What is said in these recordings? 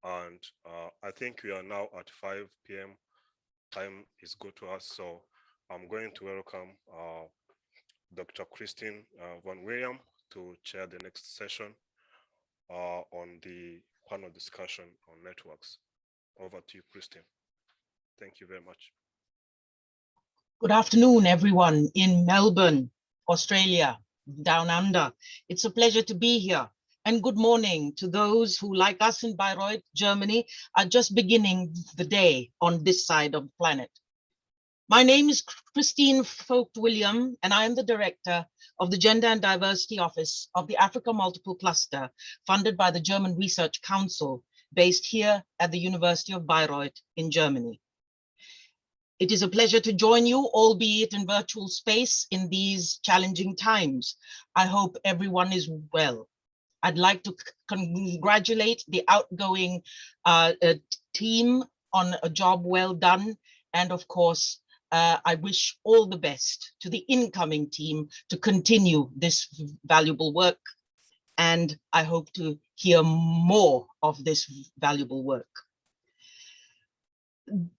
and I think we are now at 5 p.m. Time is good to us, so I'm going to welcome Dr. Christine Vogt-William to chair the next session on the panel discussion on networks. Over to you, Christine. Thank you very much. Good afternoon, everyone in Melbourne, Australia, down under. It's a pleasure to be here. And good morning to those who, like us in Bayreuth, Germany, are just beginning the day on this side of the planet. My name is Christine Vogt-William, and I am the director of the Gender and Diversity Office of the Africa Multiple Cluster, funded by the German Research Council, based here at the University of Bayreuth in Germany. It is a pleasure to join you, albeit in virtual space in these challenging times. I hope everyone is well. I'd like to congratulate the outgoing team on a job well done. And of course, I wish all the best to the incoming team to continue this valuable work. And I hope to hear more of this valuable work.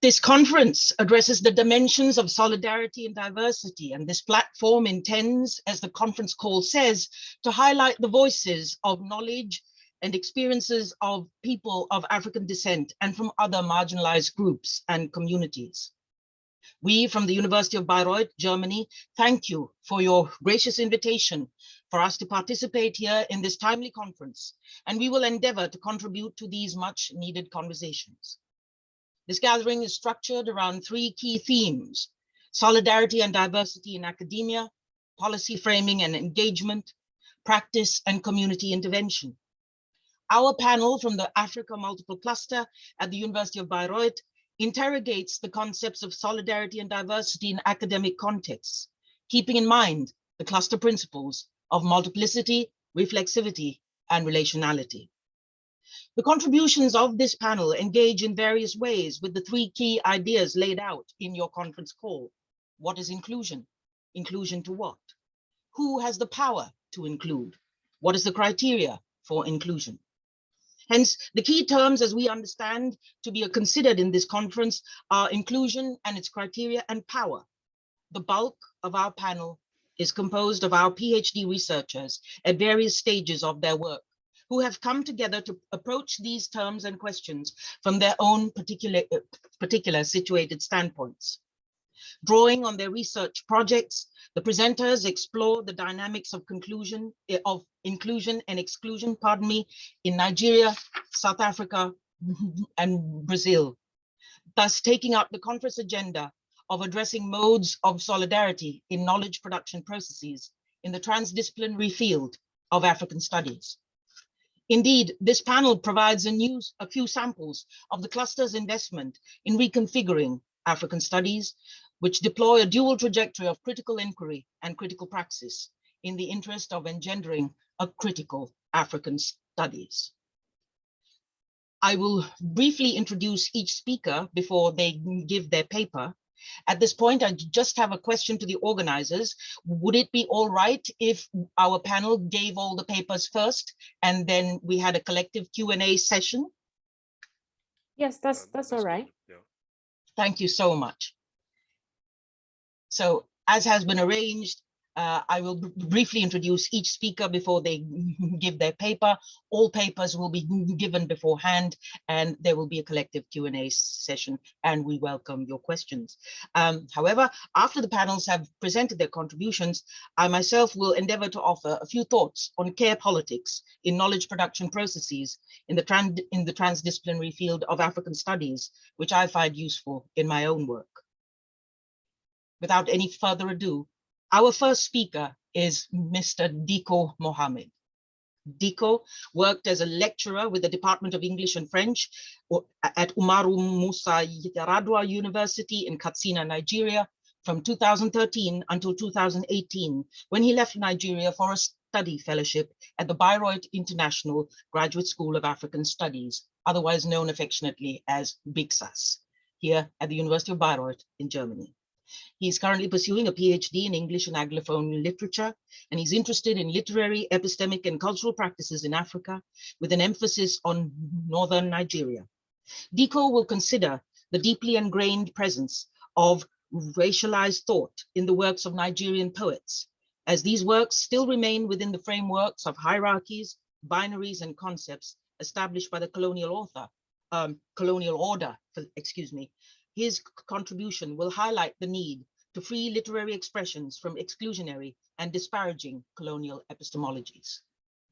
This conference addresses the dimensions of solidarity and diversity, and this platform intends, as the conference call says, to highlight the voices of knowledge and experiences of people of African descent and from other marginalized groups and communities. We from the University of Bayreuth, Germany, thank you for your gracious invitation for us to participate here in this timely conference, and we will endeavor to contribute to these much needed conversations. This gathering is structured around three key themes: solidarity and diversity in academia, policy framing and engagement, practice and community intervention. Our panel from the Africa Multiple Cluster at the University of Bayreuth interrogates the concepts of solidarity and diversity in academic contexts, keeping in mind the cluster principles of multiplicity, reflexivity, and relationality. The contributions of this panel engage in various ways with the three key ideas laid out in your conference call. What is inclusion? Inclusion to what? Who has the power to include? What is the criteria for inclusion? Hence, the key terms, as we understand, to be considered in this conference are inclusion and its criteria and power. The bulk of our panel is composed of our PhD researchers at various stages of their work, who have come together to approach these terms and questions from their own particular situated standpoints. Drawing on their research projects, the presenters explore the dynamics of inclusion and exclusion, in Nigeria, South Africa, and Brazil, thus taking up the conference agenda of addressing modes of solidarity in knowledge production processes in the transdisciplinary field of African studies. Indeed, this panel provides a few samples of the cluster's investment in reconfiguring African studies, which deploy a dual trajectory of critical inquiry and critical praxis in the interest of engendering a critical African studies. I will briefly introduce each speaker before they give their paper. At this point, I just have a question to the organizers. Would it be all right if our panel gave all the papers first and then we had a collective Q&A session? Yes, that's all right. Yeah. Thank you so much. So, as has been arranged, I will briefly introduce each speaker before they give their paper. All papers will be given beforehand, and there will be a collective Q&A session, and we welcome your questions. However, after the panels have presented their contributions, I myself will endeavor to offer a few thoughts on care politics in knowledge production processes in the transdisciplinary field of African studies, which I find useful in my own work. Without any further ado, our first speaker is Mr. Dikko Muhammed. Dikko worked as a lecturer with the Department of English and French at Umaru Musa Yar'Adua University in Katsina, Nigeria, from 2013 until 2018, when he left Nigeria for a study fellowship at the Bayreuth International Graduate School of African Studies, otherwise known affectionately as BIGSAS, here at the University of Bayreuth in Germany. He is currently pursuing a PhD in English and Anglophone literature, and he's interested in literary, epistemic, and cultural practices in Africa, with an emphasis on northern Nigeria. Dikko will consider the deeply ingrained presence of racialized thought in the works of Nigerian poets, as these works still remain within the frameworks of hierarchies, binaries, and concepts established by the colonial order. His contribution will highlight the need to free literary expressions from exclusionary and disparaging colonial epistemologies.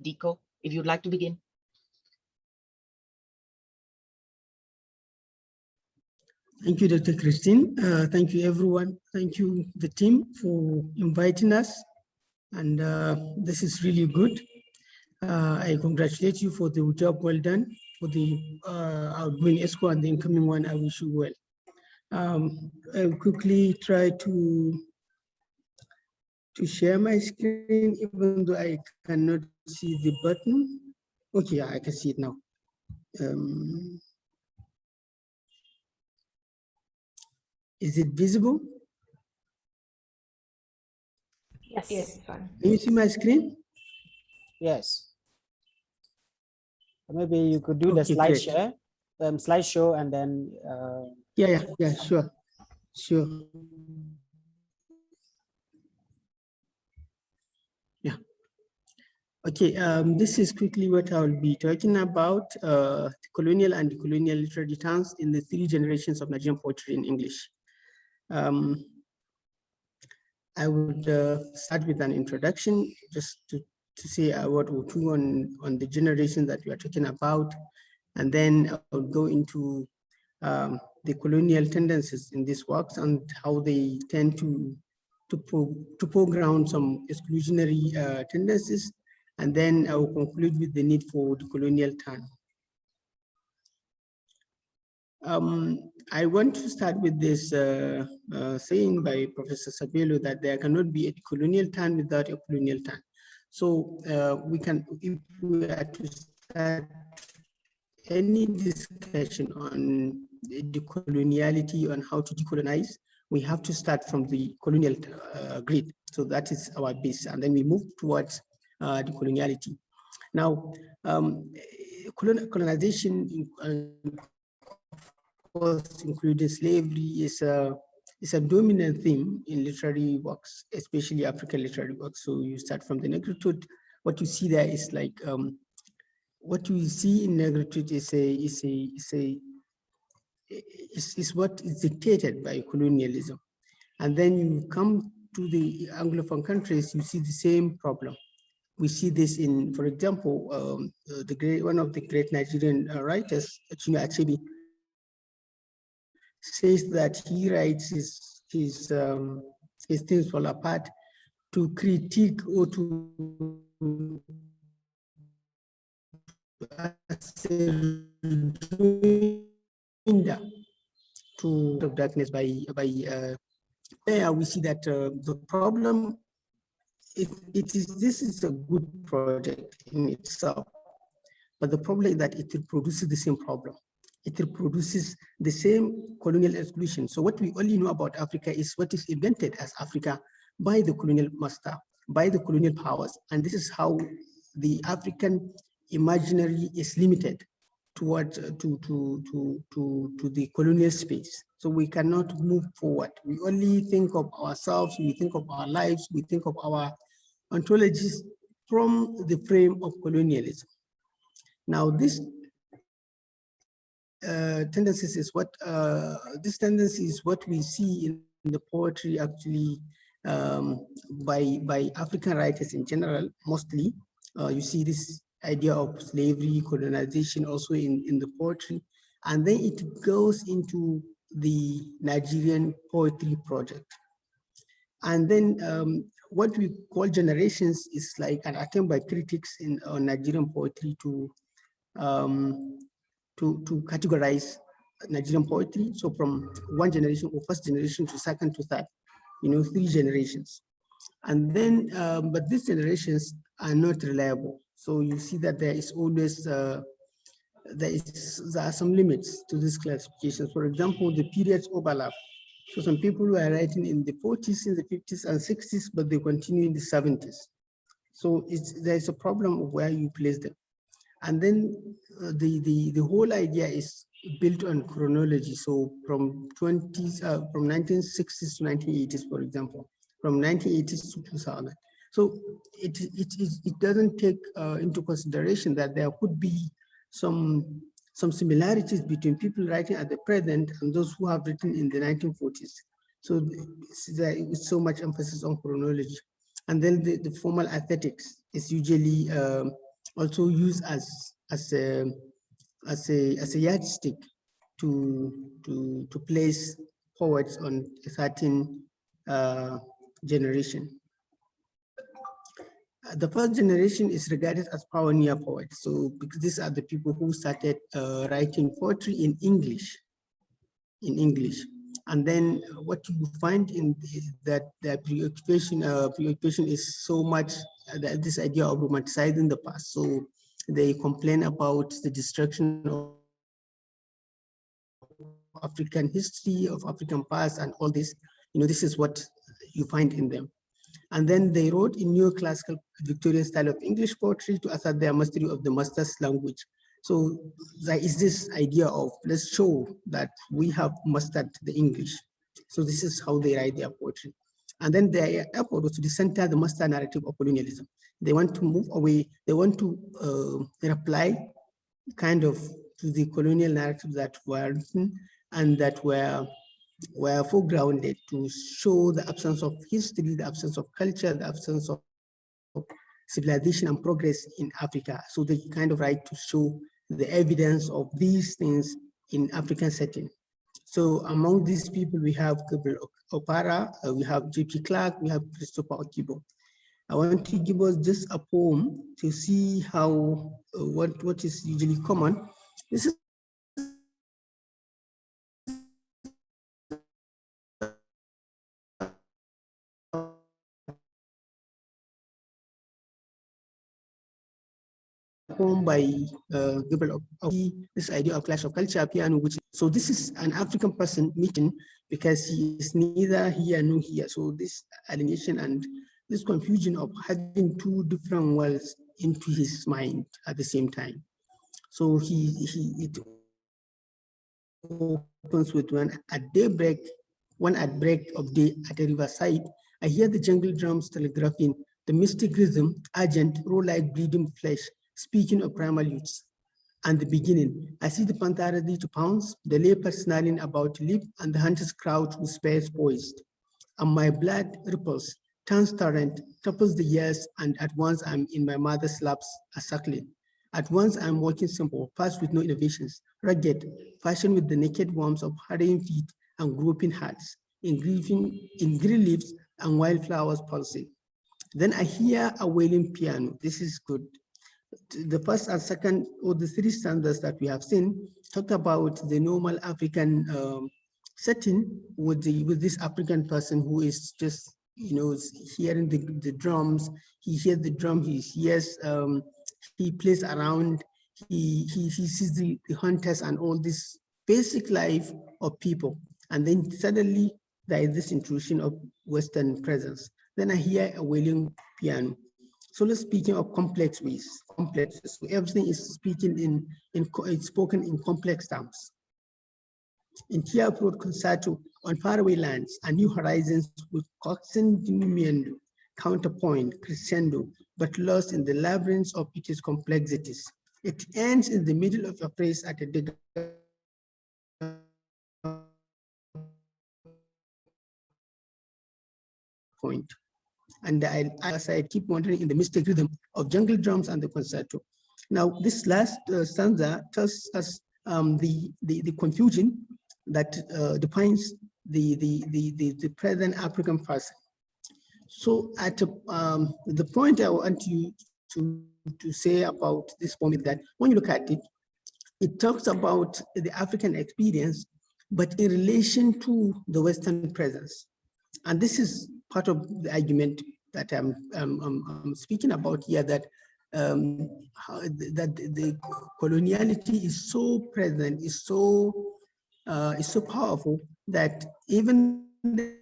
Dikko, if you'd like to begin. Thank you, Dr. Christine. Thank you, everyone. Thank you, the team, for inviting us. And this is really good. I congratulate you for the job well done. For the outgoing ESCO and the incoming one, I wish you well. I'll quickly try to share my screen, even though I cannot see the button. Okay, I can see it now. Is it visible? Yes. Yes, fine. Can you see my screen? Yes. Maybe you could do the slide share, slideshow, and then. Yeah, sure. Yeah. Okay, this is quickly what I will be talking about, colonial and decolonial literary terms in the 3 generations of Nigerian poetry in English. I would start with an introduction, just to say a word or two on the generation that we are talking about, and then I will go into the colonial tendencies in these works and how they tend to foreground some exclusionary tendencies, and then I will conclude with the need for the colonial turn. I want to start with this saying by Professor Sabelo that there cannot be a colonial turn without a colonial turn. So we can, if we are to start any discussion on decoloniality, on how to decolonize, we have to start from the colonial grid. So that is our base, and then we move towards decoloniality. Now, colonization, including slavery, is a dominant theme in literary works, especially African literary works. So you start from the negritude. What you see there is like what you see in negritude is what is dictated by colonialism, and then you come to the Anglophone countries, you see the same problem. We see this in, for example, one of the great Nigerian writers, Chinua Achebe, says that he writes his things fall apart to critique or to of darkness by there we see that the problem this is a good project in itself, but the problem is that it produces the same problem. It reproduces the same colonial exclusion. So what we only know about Africa is what is invented as Africa by the colonial master, by the colonial powers. And this is how the African imaginary is limited towards to the colonial space. So we cannot move forward. We only think of ourselves, we think of our lives, we think of our ontologies from the frame of colonialism. Now this tendencies is what this tendency is what we see in the poetry actually by African writers in general. Mostly you see this idea of slavery, colonization also in the poetry, and then it goes into the Nigerian poetry project. And then what we call generations is like an attempt by critics on Nigerian poetry to categorize Nigerian poetry. So from one generation or first generation to second to third, 3 generations. And then, but these generations are not reliable. So you see that there is always, there are some limits to these classifications. For example, the periods overlap. So some people were writing in the 40s, in the 50s and 60s, but they continue in the 70s. So there's a problem of where you place them. And then the whole idea is built on chronology. So from 1960s to 1980s, for example, from 1980s to 2000. So it doesn't take into consideration that there could be some similarities between people writing at the present and those who have written in the 1940s. So there is so much emphasis on chronology. And then the formal aesthetics is usually also used as a yardstick to place poets on a certain generation. The first generation is regarded as pioneer poets. So because these are the people who started writing poetry in English. And then what you find in that preoccupation is so much this idea of romanticizing the past. So they complain about the destruction of African history, of African past, and all this. This is what you find in them. And then they wrote in neoclassical Victorian style of English poetry to assert their mastery of the master's language. So there is this idea of, let's show that we have mastered the English. So this is how they write their poetry. And then their effort was to decenter the master narrative of colonialism. They want to move away, they want to reply kind of to the colonial narratives that were written and that were foregrounded, to show the absence of history, the absence of culture, the absence of civilization and progress in Africa. So they kind of write to show the evidence of these things in African setting. So among these people, we have Gabriel Opara, we have J.P. Clark, we have Christopher Okibo. I want to give us just a poem to see how, what is usually common. This is poem by Gabriel Okibo, this idea of clash of culture, piano, which, so this is an African person meeting because he is neither here nor here. So this alienation and this confusion of having two different worlds into his mind at the same time. So it opens with one at daybreak, one at break of day at a riverside. I hear the jungle drums telegraphing, the mystic rhythm, urgent, roll like bleeding flesh, speaking of primal youths and the beginning. I see the panther ready to pounce, the leopard snarling about to leap, and the hunters crouch with spears poised. And my blood ripples, turns torrent, topples the years, and at once I'm in my mother's laps, a suckling. At once I'm walking simple, fast with no innovations, rugged, fashioned with the naked warmth of hurrying feet and groping hearts, in green leaves and wildflowers pulsing. Then I hear a wailing piano. This is good. The first and second, or the three standards that we have seen, talked about the normal African setting with this African person who is just, hearing the drums. He hears the drum. He hears. He plays around. He sees the hunters and all this basic life of people. And then suddenly there is this intrusion of Western presence. Then I hear a wailing piano. So let's speaking of complex ways, complexes. So everything is speaking it's spoken in complex terms. In Pierre wrote concerto on faraway lands and new horizons with coaxing diminuendo, counterpoint, crescendo, but lost in the labyrinths of its complexities. It ends in the middle of a phrase at a digger point. And as I keep wondering in the mystic rhythm of jungle drums and the concerto. Now, this last stanza tells us the confusion that defines the present African person. So at the point I want you to say about this poem is that when you look at it, it talks about the African experience, but in relation to the Western presence. And this is part of the argument that I'm speaking about here, that that the coloniality is so present, is so powerful, that even the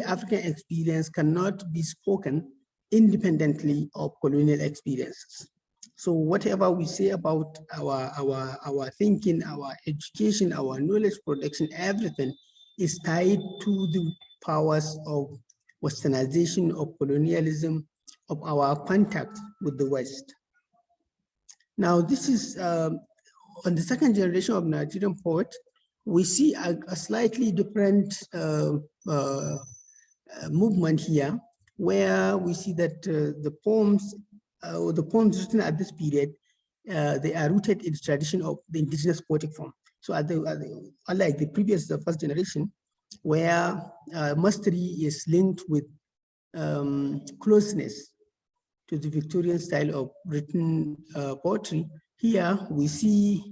African experience cannot be spoken independently of colonial experiences. So whatever we say about our thinking, our education, our knowledge production, everything is tied to the powers of westernization, of colonialism, of our contact with the West. Now, this is on the second generation of Nigerian poets, we see a slightly different movement here, where we see that the poems written at this period, they are rooted in the tradition of the indigenous poetic form. So unlike the previous, the first generation, where mastery is linked with closeness to the Victorian style of written poetry, here we see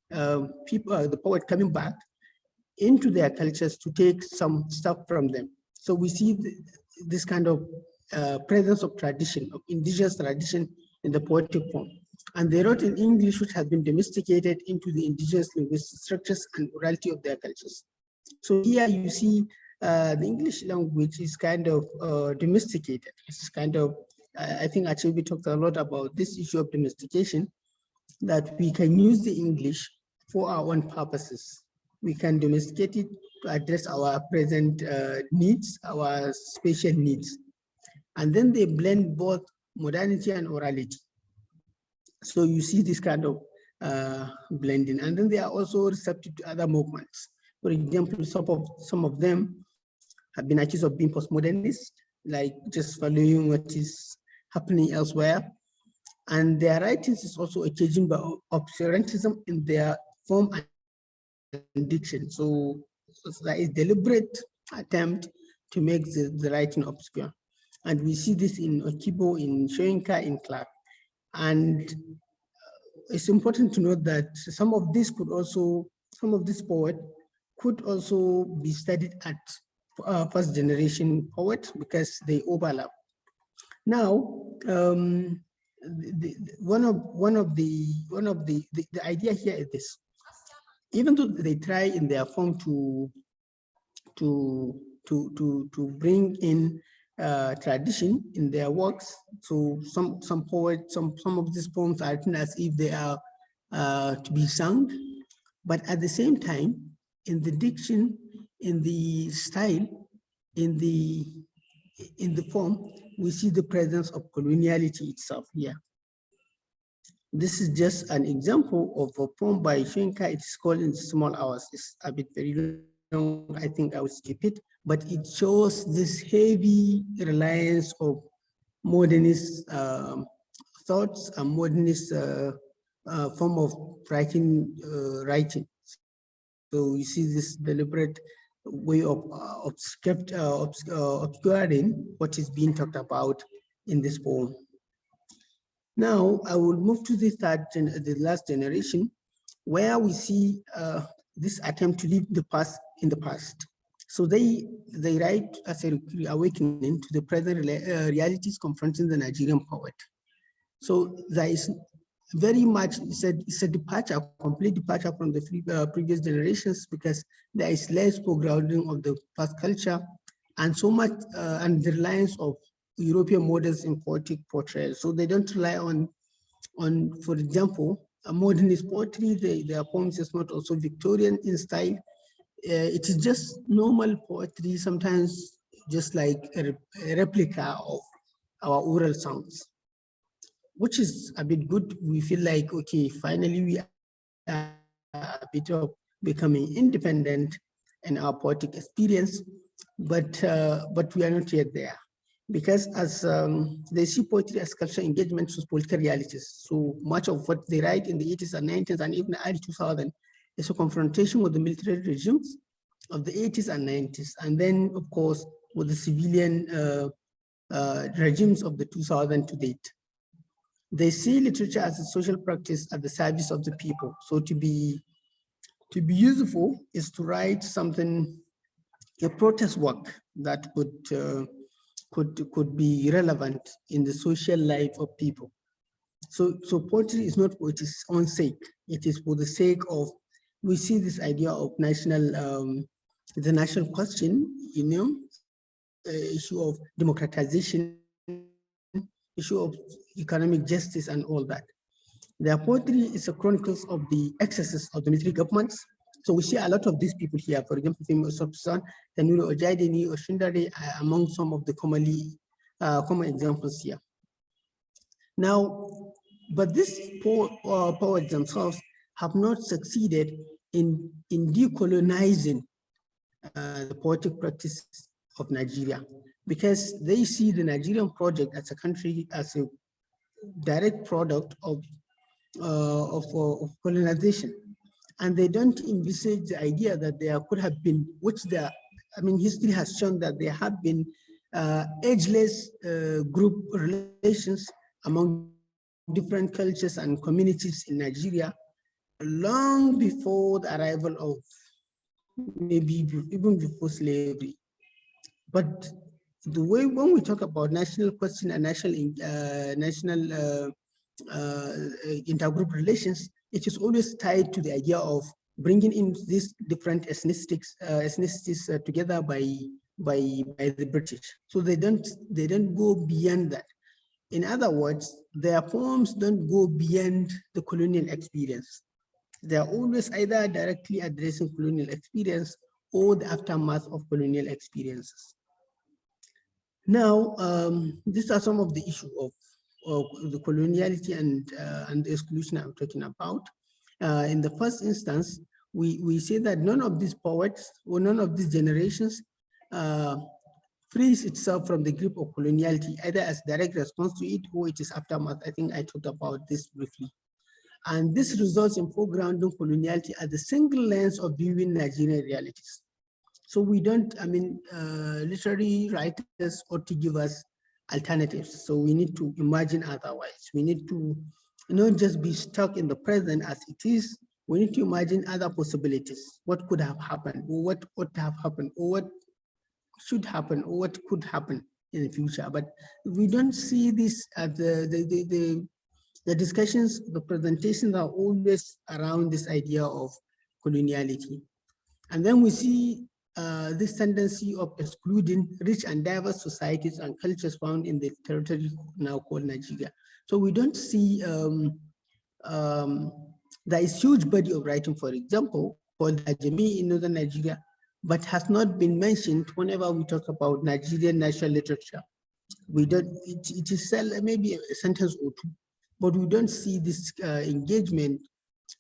the poet coming back into their cultures to take some stuff from them. So we see this kind of presence of tradition, of indigenous tradition in the poetic form. And they wrote in English, which has been domesticated into the indigenous linguistic structures and orality of their cultures. So here you see the English language is kind of domesticated. It's kind of, I think actually we talked a lot about this issue of domestication, that we can use the English for our own purposes. We can domesticate it to address our present needs, our spatial needs. And then they blend both modernity and orality. So you see this kind of blending. And then they are also receptive to other movements. For example, some of them have been accused of being postmodernist, like just following what is happening elsewhere. And their writings is also occasioned by obscurantism in their form and diction. So that is deliberate attempt to make the writing obscure. And we see this in Okibo, in Shoyinka, in Clark. And it's important to note that some of this poet could also be studied at first generation poet because they overlap. Now, the idea here is this: even though they try in their form to bring in tradition in their works, so some poets, some of these poems are written as if they are to be sung, but at the same time, in the diction, in the style, in the form, we see the presence of coloniality itself here. This is just an example of a poem by Shoyinka. It's called In Small Hours. It's a bit very long, I think I will skip it, but it shows this heavy reliance of modernist thoughts and modernist form of writing. So you see this deliberate way of obscuring what is being talked about in this poem. Now I will move to the last generation, where we see this attempt to leave the past in the past. So they write as a awakening to the present realities confronting the Nigerian poet. So there is very much, it's a departure, complete departure from the previous generations, because there is less foregrounding of the past culture and so much, and the reliance of European models in poetic portrayal. So they don't rely on, for example, a modernist poetry. Their poems is not also Victorian in style. It is just normal poetry, sometimes just like a replica of our oral songs, which is a bit good. We feel like, okay, finally we are a bit of becoming independent in our poetic experience, but we are not yet there. Because as they see poetry as cultural engagement with political realities. So much of what they write in the 80s and 90s and even the early 2000s is a confrontation with the military regimes of the 80s and 90s. And then, of course, with the civilian regimes of the 2000 to date. They see literature as a social practice at the service of the people. So to be useful is to write something, a protest work that could be relevant in the social life of people. So poetry is not for its own sake. It is for the sake of we see this idea of national, the national question, issue of democratization, issue of economic justice and all that. Their poetry is a chronicles of the excesses of the military governments. So we see a lot of these people here, for example, famous Sopsan, Tanuro Ojaideni, Oshundari, among some of the common examples here. Now, but these poets themselves have not succeeded in decolonizing the poetic practice of Nigeria, because they see the Nigerian project as a country as a direct product of colonization, and they don't envisage the idea that there could have been, history has shown that there have been ageless group relations among different cultures and communities in Nigeria long before the arrival of, maybe even before slavery. But the way when we talk about national question and national intergroup relations, it is always tied to the idea of bringing in these different ethnicities together by the British. So they don't go beyond that. In other words, their poems don't go beyond the colonial experience. They are always either directly addressing colonial experience or the aftermath of colonial experiences. Now, these are some of the issues of the coloniality and the exclusion I'm talking about. In the first instance, we say that none of these poets or none of these generations frees itself from the grip of coloniality, either as direct response to it or it is aftermath. I think I talked about this briefly. And this results in foregrounding coloniality as the single lens of viewing Nigerian realities. So we don't, literary writers ought to give us alternatives. So we need to imagine otherwise. We need to not just be stuck in the present as it is. We need to imagine other possibilities. What could have happened, or what ought to have happened, or what should happen, or what could happen in the future. But we don't see this at the discussions, the presentations are always around this idea of coloniality. And then we see this tendency of excluding rich and diverse societies and cultures found in the territory now called Nigeria. So we don't see, there is huge body of writing, for example, called Ajami in northern Nigeria, but has not been mentioned whenever we talk about Nigerian national literature. We don't, it is maybe a sentence or two, but we don't see this engagement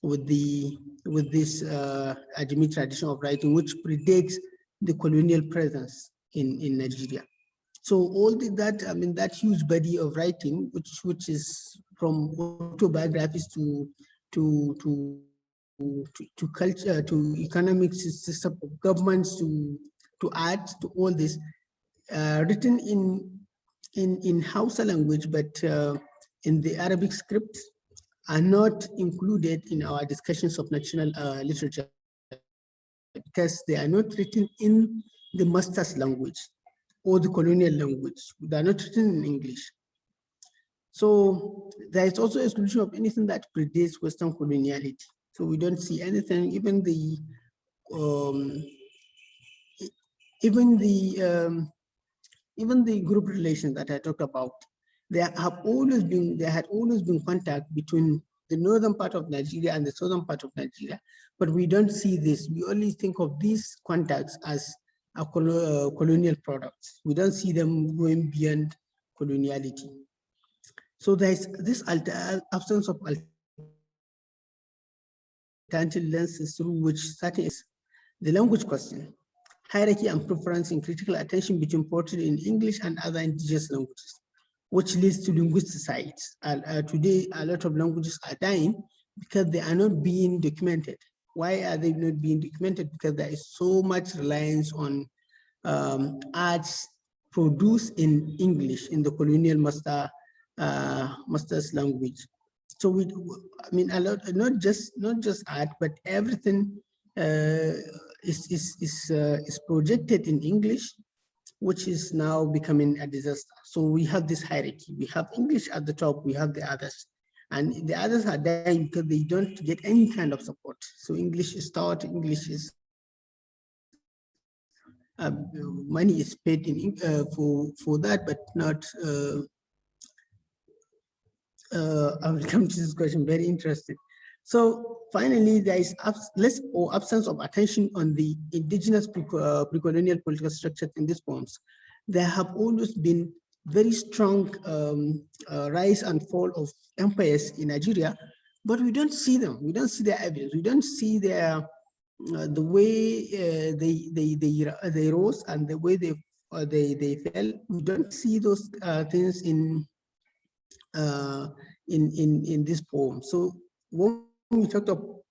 with this Ajami tradition of writing, which predates the colonial presence in Nigeria. So all that huge body of writing, which is from autobiographies to culture, to economic system of governments, to art, to all this, written in Hausa language, but in the Arabic script, are not included in our discussions of national literature, because they are not written in the master's language or the colonial language. They are not written in English. So there is also exclusion of anything that predates Western coloniality. So we don't see anything, even the group relations that I talked about. There had always been contact between the northern part of Nigeria and the southern part of Nigeria, but we don't see this. We only think of these contacts as a colonial products. We don't see them going beyond coloniality. So there's this absence of alternative lenses through which certain is the language question, hierarchy and preference in critical attention between poetry in English and other indigenous languages, which leads to linguisticides. Today, a lot of languages are dying because they are not being documented. Why are they not being documented? Because there is so much reliance on arts produced in English, in the colonial master's language. So a lot, not just art, but everything is projected in English, which is now becoming a disaster. So we have this hierarchy. We have English at the top, we have the others. And the others are dying because they don't get any kind of support. So English is taught, English is money is paid in for that, but not. I will come to this question. Very interesting. So finally, there is less or absence of attention on the indigenous pre-colonial political structures in these poems. There have always been very strong rise and fall of empires in Nigeria, but we don't see them. We don't see their evidence. We don't see their the way they rose and the way they fell. We don't see those things in this poem. So when we talked of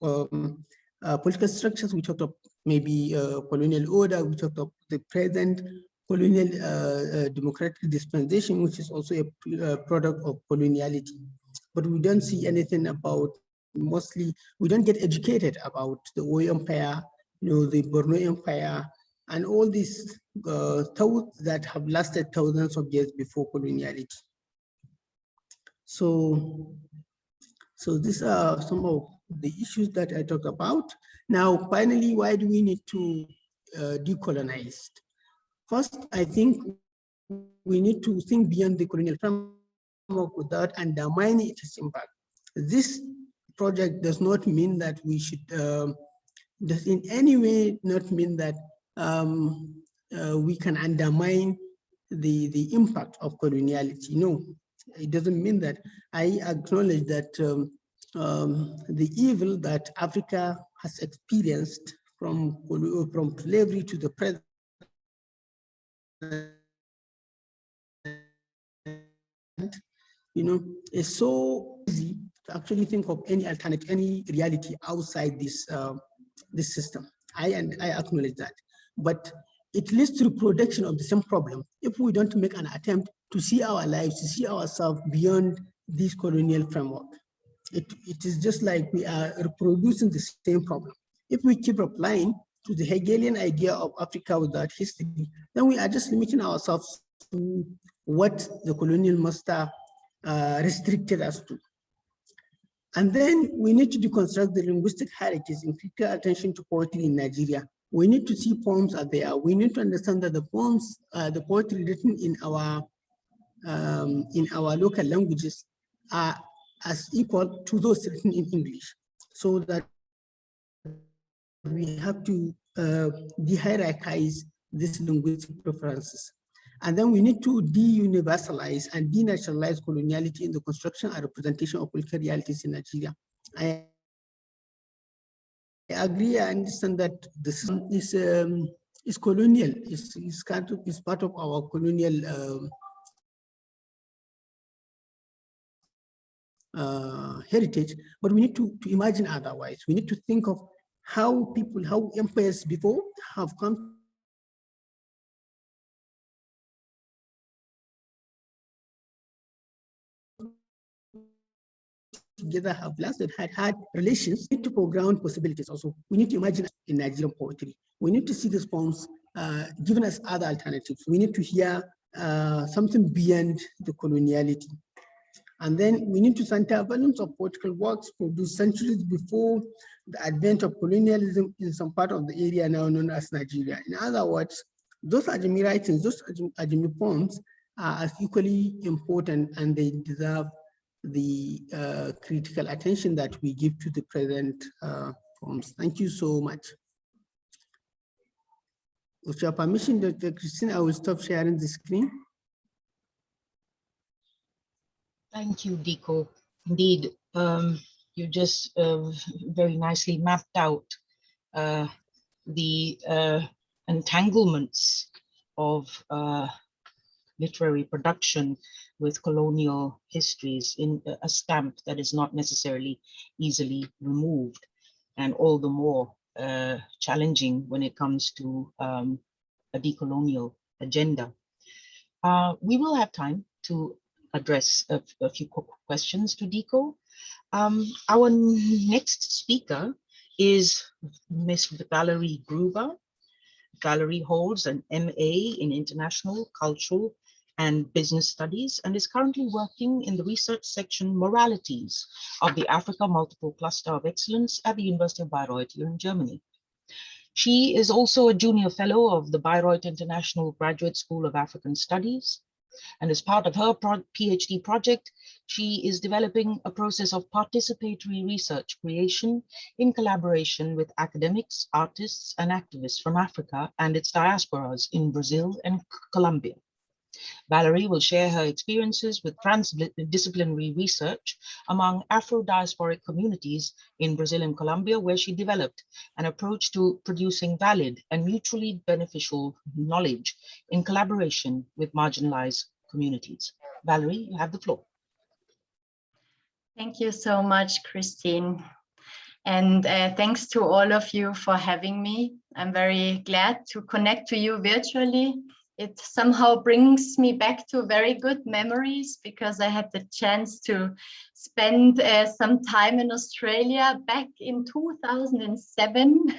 political structures, we talked of maybe colonial order, we talked of the present colonial democratic dispensation, which is also a product of coloniality. But we don't see anything about, mostly, we don't get educated about the Oyo Empire, the Borno Empire, and all these thoughts that have lasted thousands of years before coloniality. So these are some of the issues that I talked about. Now, finally, why do we need to decolonize? First, I think we need to think beyond the colonial framework without undermining its impact. This project does not mean that we should, does in any way not mean that we can undermine the impact of coloniality. No, it doesn't mean that. I acknowledge that the evil that Africa has experienced from slavery to the present is so easy to actually think of any alternative, any reality outside this this system. I acknowledge that, but it leads to reproduction of the same problem if we don't make an attempt to see our lives, to see ourselves beyond this colonial framework. It is just like we are reproducing the same problem. If we keep applying to the Hegelian idea of Africa without history, then we are just limiting ourselves to what the colonial master restricted us to. And then we need to deconstruct the linguistic hierarchies and critical attention to poetry in Nigeria. We need to see poems as they are. We need to understand that the poems, the poetry written in our local languages are as equal to those written in English. So that we have to de-hierarchize these linguistic preferences. And then we need to de-universalize and denaturalize coloniality in the construction and representation of political realities in Nigeria. I agree, I understand that this is colonial, is part of our colonial heritage, but we need to imagine otherwise. We need to think of how empires before have come together, have lasted, had relations. We need to foreground possibilities also. We need to imagine in Nigerian poetry. We need to see these poems giving us other alternatives. We need to hear something beyond the coloniality. And then we need to center volumes of poetical works produced centuries before the advent of colonialism in some part of the area now known as Nigeria. In other words, those Ajami writings, those Ajami poems are as equally important, and they deserve the critical attention that we give to the present poems. Thank you so much. With your permission, Dr. Christine, I will stop sharing the screen. Thank you, Dikko. Indeed, you just very nicely mapped out the entanglements of literary production with colonial histories in a stamp that is not necessarily easily removed, and all the more challenging when it comes to a decolonial agenda. We will have time to address a few questions to Dikko. Our next speaker is Miss Valerie Gruber. Valerie holds an MA in International, Cultural, and Business Studies, and is currently working in the research section Moralities of the Africa Multiple Cluster of Excellence at the University of Bayreuth here in Germany. She is also a junior fellow of the Bayreuth International Graduate School of African Studies. And as part of her PhD project, she is developing a process of participatory research creation in collaboration with academics, artists, and activists from Africa and its diasporas in Brazil and Colombia. Valerie will share her experiences with transdisciplinary research among Afro-diasporic communities in Brazil and Colombia, where she developed an approach to producing valid and mutually beneficial knowledge in collaboration with marginalized communities. Valerie, you have the floor. Thank you so much, Christine. And thanks to all of you for having me. I'm very glad to connect to you virtually. It somehow brings me back to very good memories because I had the chance to spend some time in Australia back in 2007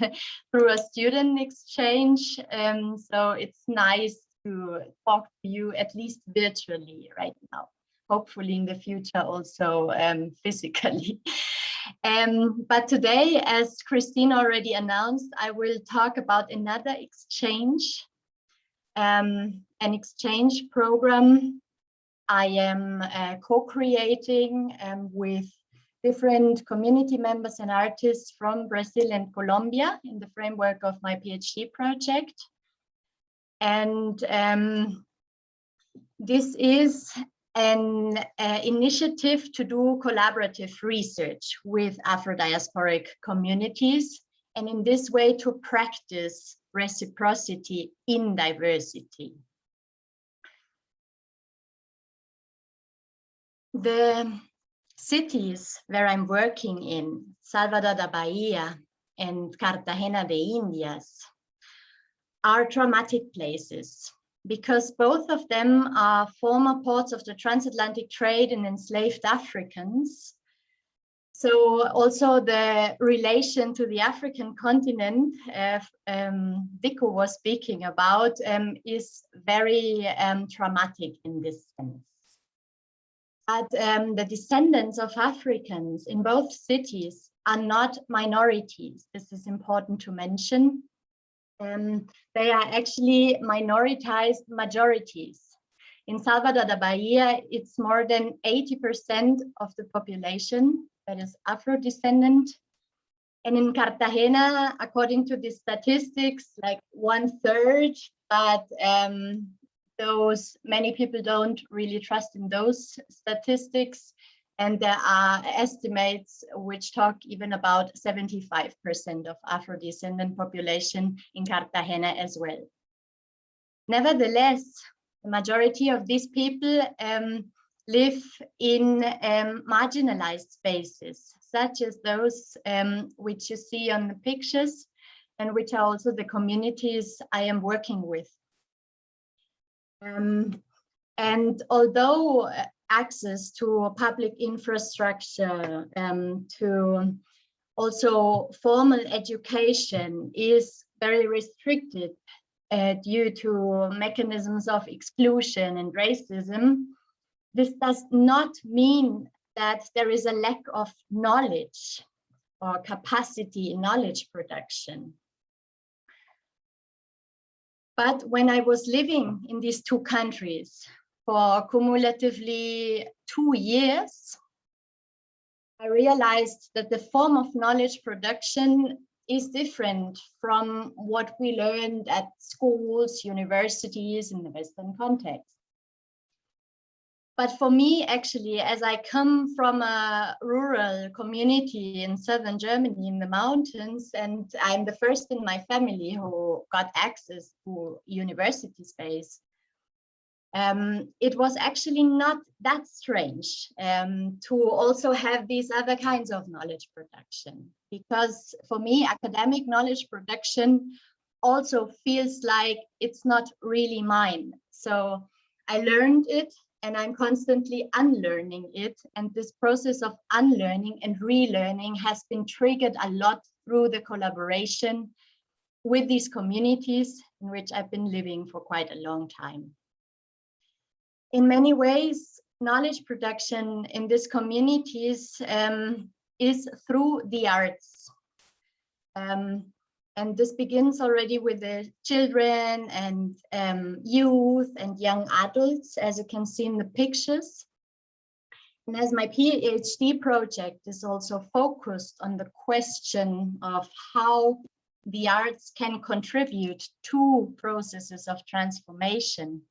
through a student exchange. So it's nice to talk to you at least virtually right now, hopefully in the future also physically. But today, as Christine already announced, I will talk about another exchange. An exchange program I am co-creating with different community members and artists from Brazil and Colombia in the framework of my PhD project. And this is an initiative to do collaborative research with Afro-diasporic communities, and in this way to practice reciprocity in diversity. The cities where I'm working in, Salvador da Bahia and Cartagena de Indias, are traumatic places because both of them are former ports of the transatlantic trade in enslaved Africans. So also the relation to the African continent Dikko was speaking about is very traumatic in this sense. But the descendants of Africans in both cities are not minorities. This is important to mention. They are actually minoritized majorities. In Salvador da Bahia, it's more than 80% of the population that is Afro-descendant. And in Cartagena, according to the statistics, like 1/3, but those many people don't really trust in those statistics. And there are estimates which talk even about 75% of Afro-descendant population in Cartagena as well. Nevertheless, the majority of these people live in marginalized spaces, such as those which you see on the pictures, and which are also the communities I am working with. And although access to public infrastructure, to also formal education is very restricted due to mechanisms of exclusion and racism, this does not mean that there is a lack of knowledge or capacity in knowledge production. But when I was living in these two countries for cumulatively 2 years, I realized that the form of knowledge production is different from what we learned at schools, universities in the Western context. But for me, actually, as I come from a rural community in southern Germany in the mountains, and I'm the first in my family who got access to university space, it was actually not that strange to also have these other kinds of knowledge production. Because for me, academic knowledge production also feels like it's not really mine. So I learned it, and I'm constantly unlearning it. And this process of unlearning and relearning has been triggered a lot through the collaboration with these communities in which I've been living for quite a long time. In many ways, knowledge production in these communities is through the arts. And this begins already with the children and youth and young adults, as you can see in the pictures. And as my PhD project is also focused on the question of how the arts can contribute to processes of transformation,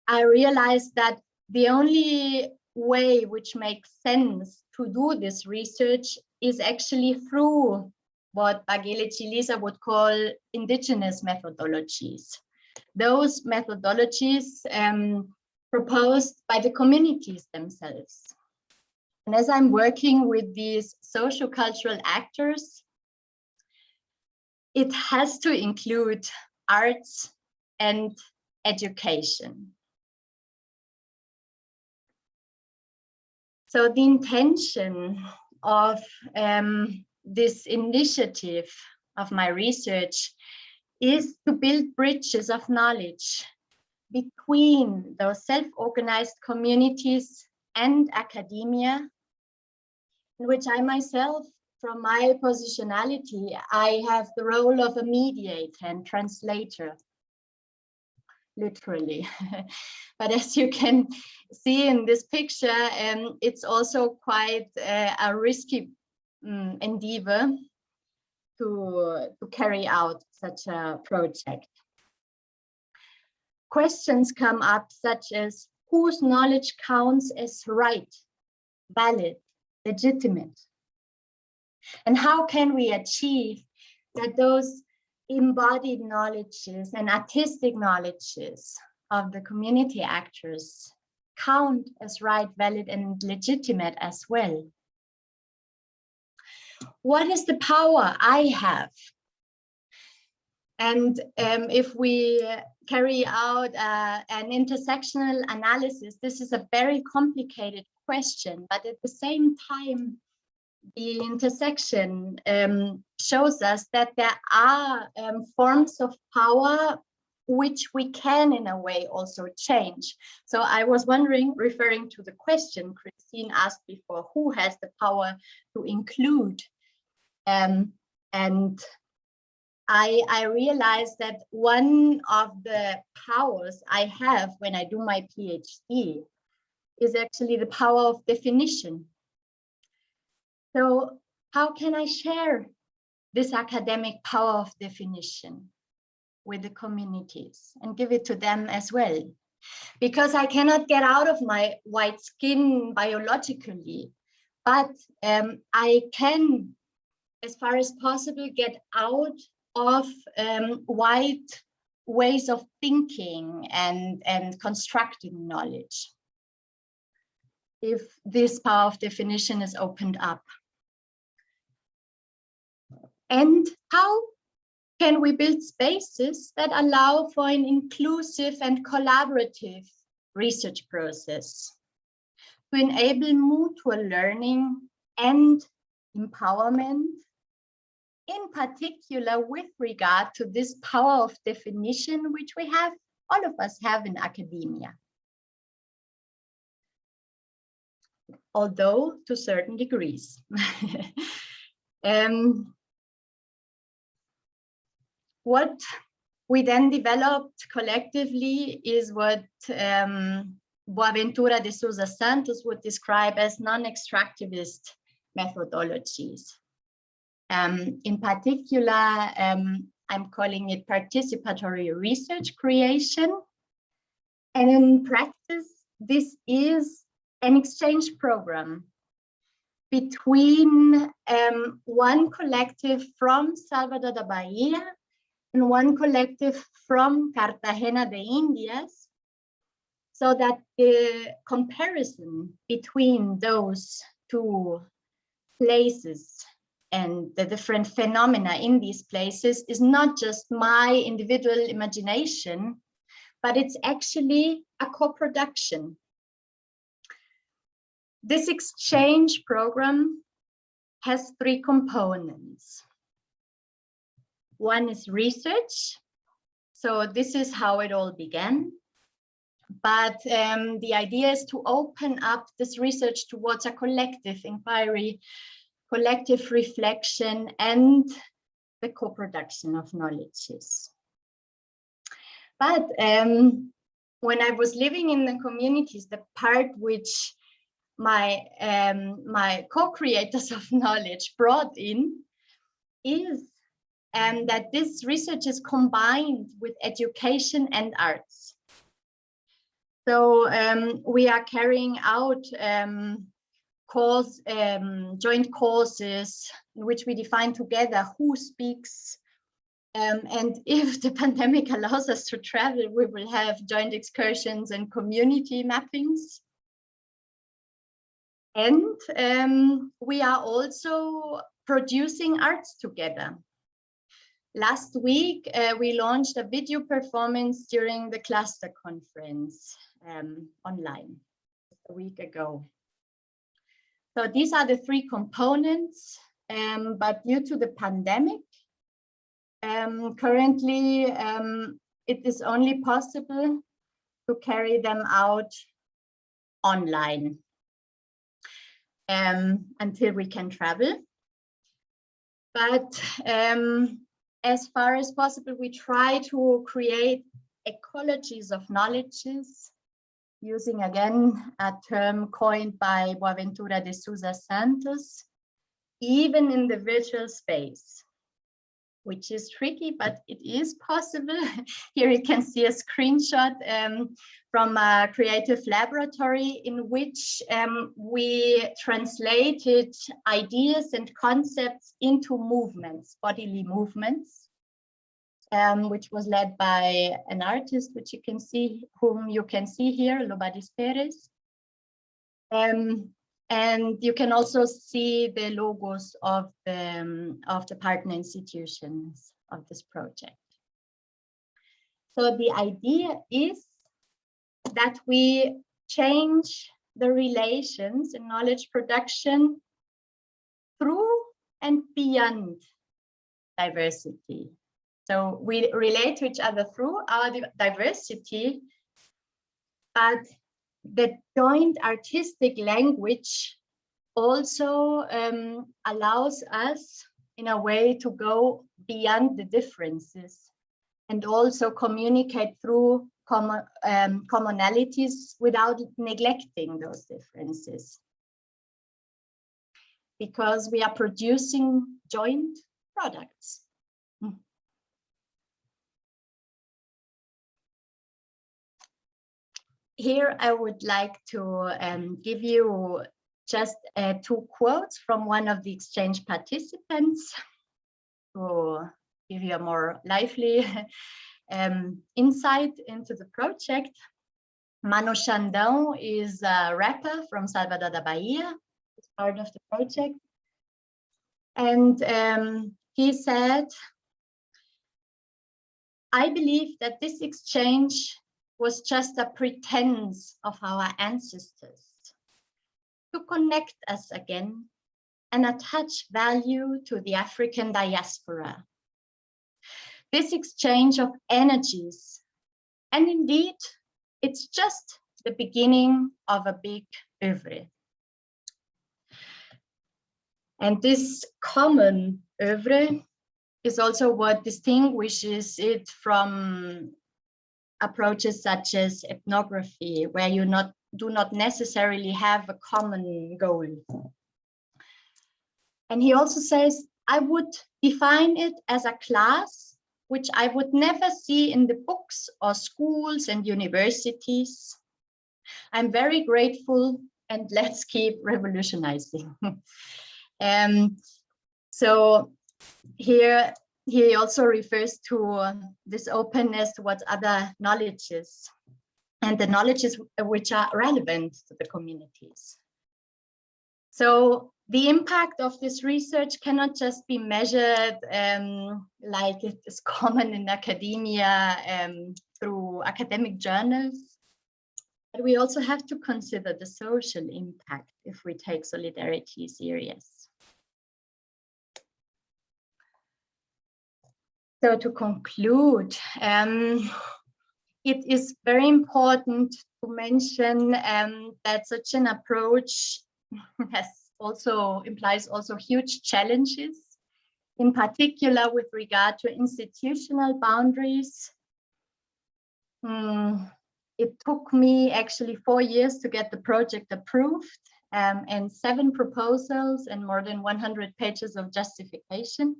I realized that the only way which makes sense to do this research is actually through what Bagele Chilisa would call indigenous methodologies. Those methodologies proposed by the communities themselves. And as I'm working with these socio-cultural actors, it has to include arts and education. So the intention of this initiative of my research is to build bridges of knowledge between those self-organized communities and academia, in which I myself, from my positionality, I have the role of a mediator and translator, literally. But as you can see in this picture, it's also quite a risky endeavor to carry out such a project. Questions come up such as whose knowledge counts as right, valid, legitimate? And how can we achieve that those embodied knowledges and artistic knowledges of the community actors count as right, valid, and legitimate as well? What is the power I have? And if we carry out an intersectional analysis, this is a very complicated question, but at the same time, the intersection shows us that there are forms of power which we can in a way also change. So I was wondering, referring to the question Christine asked before, who has the power to include? And I realized that one of the powers I have when I do my PhD is actually the power of definition. So how can I share this academic power of definition with the communities and give it to them as well? Because I cannot get out of my white skin biologically, but I can, as far as possible, get out of white ways of thinking and constructing knowledge, if this power of definition is opened up. And how can we build spaces that allow for an inclusive and collaborative research process to enable mutual learning and empowerment, in particular with regard to this power of definition, which we have, all of us have in academia, although to certain degrees. What we then developed collectively is what Boaventura de Souza Santos would describe as non-extractivist methodologies. In particular, I'm calling it participatory research creation. And in practice, this is an exchange program between one collective from Salvador da Bahia and one collective from Cartagena de Indias, so that the comparison between those two places and the different phenomena in these places is not just my individual imagination, but it's actually a co-production. This exchange program has three components. One is research. So this is how it all began. But the idea is to open up this research towards a collective inquiry, collective reflection, and the co-production of knowledges. But when I was living in the communities, the part which my co-creators of knowledge brought in is that this research is combined with education and arts. So we are carrying out joint courses in which we define together who speaks. And if the pandemic allows us to travel, we will have joint excursions and community mappings. And we are also producing arts together. Last week, we launched a video performance during the cluster conference online a week ago. So these are the three components, but due to the pandemic, currently it is only possible to carry them out online until we can travel. But as far as possible, we try to create ecologies of knowledges, using again a term coined by Boaventura de Souza Santos, even in the virtual space, which is tricky, but it is possible. Here you can see a screenshot from a creative laboratory in which we translated ideas and concepts into movements, bodily movements, which was led by an artist, which you can see, whom you can see here, Lobadis Perez. And you can also see the logos of the partner institutions of this project. So the idea is that we change the relations in knowledge production through and beyond diversity. So we relate to each other through our diversity, but the joint artistic language also allows us in a way to go beyond the differences and also communicate through commonalities without neglecting those differences, because we are producing joint products. Here I would like to give you just 2 quotes from one of the exchange participants to give you a more lively insight into the project. Mano Xandão is a rapper from Salvador da Bahia, it's part of the project. And he said, "I believe that this exchange was just a pretense of our ancestors to connect us again and attach value to the African diaspora. This exchange of energies, and indeed, it's just the beginning of a big oeuvre." And this common oeuvre is also what distinguishes it from approaches such as ethnography, where you do not necessarily have a common goal. And he also says, "I would define it as a class which I would never see in the books or schools and universities. I'm very grateful, and let's keep revolutionizing." So here he also refers to this openness towards other knowledges and the knowledges which are relevant to the communities. So the impact of this research cannot just be measured like it is common in academia through academic journals, but we also have to consider the social impact if we take solidarity serious. So to conclude, it is very important to mention that such an approach implies also huge challenges, in particular with regard to institutional boundaries. It took me actually 4 years to get the project approved, and 7 proposals and more than 100 pages of justification.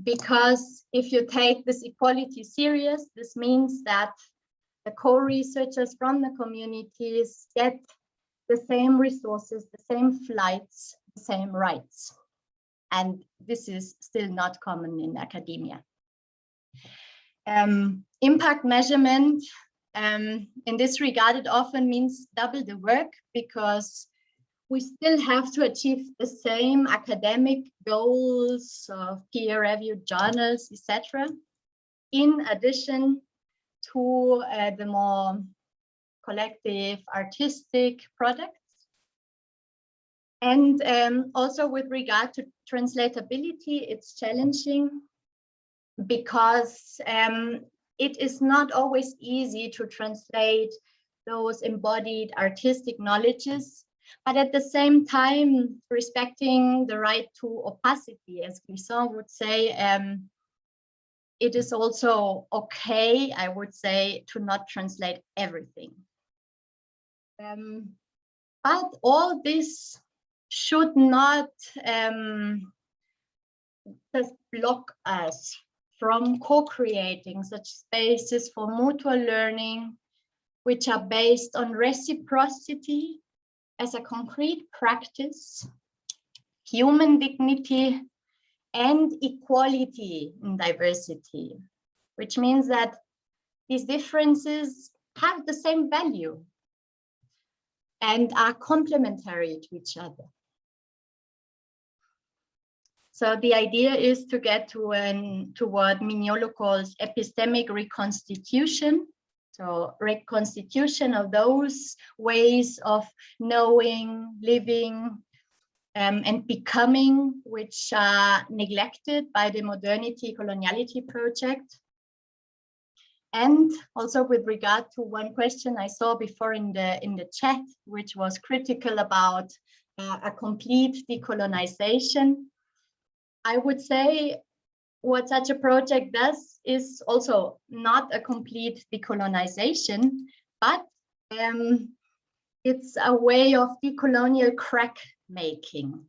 Because if you take this equality serious, this means that the co-researchers from the communities get the same resources, the same flights, the same rights. And this is still not common in academia. Impact measurement, in this regard, it often means double the work, because we still have to achieve the same academic goals of peer-reviewed journals, etc., in addition to the more collective artistic products. And also with regard to translatability, it's challenging because it is not always easy to translate those embodied artistic knowledges, but at the same time, respecting the right to opacity, as Glissant would say, it is also okay, I would say, to not translate everything. But all this should not just block us from co-creating such spaces for mutual learning, which are based on reciprocity as a concrete practice, human dignity, and equality in diversity, which means that these differences have the same value and are complementary to each other. So the idea is to get to what Mignolo calls epistemic reconstitution. So reconstitution of those ways of knowing, living, and becoming, which are neglected by the modernity coloniality project. And also with regard to one question I saw before in the chat, which was critical about a complete decolonization, I would say what such a project does is also not a complete decolonization, but it's a way of decolonial crack making,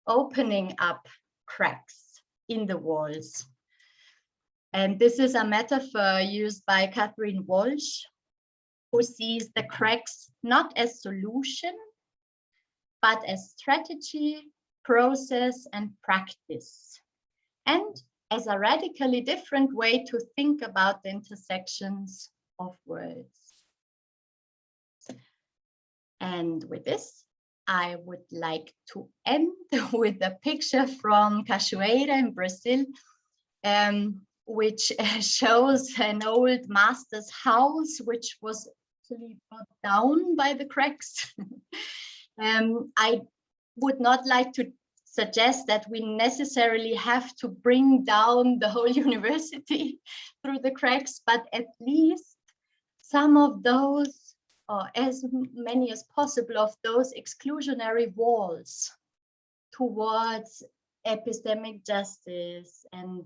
opening up cracks in the walls. And this is a metaphor used by Catherine Walsh, who sees the cracks not as solution, but as strategy, process, and practice, and as a radically different way to think about the intersections of words. And with this, I would like to end with a picture from Cachoeira in Brazil, which shows an old master's house, which was actually brought down by the cracks. I would not like to suggest that we necessarily have to bring down the whole university through the cracks, but at least some of those, or as many as possible of those exclusionary walls towards epistemic justice and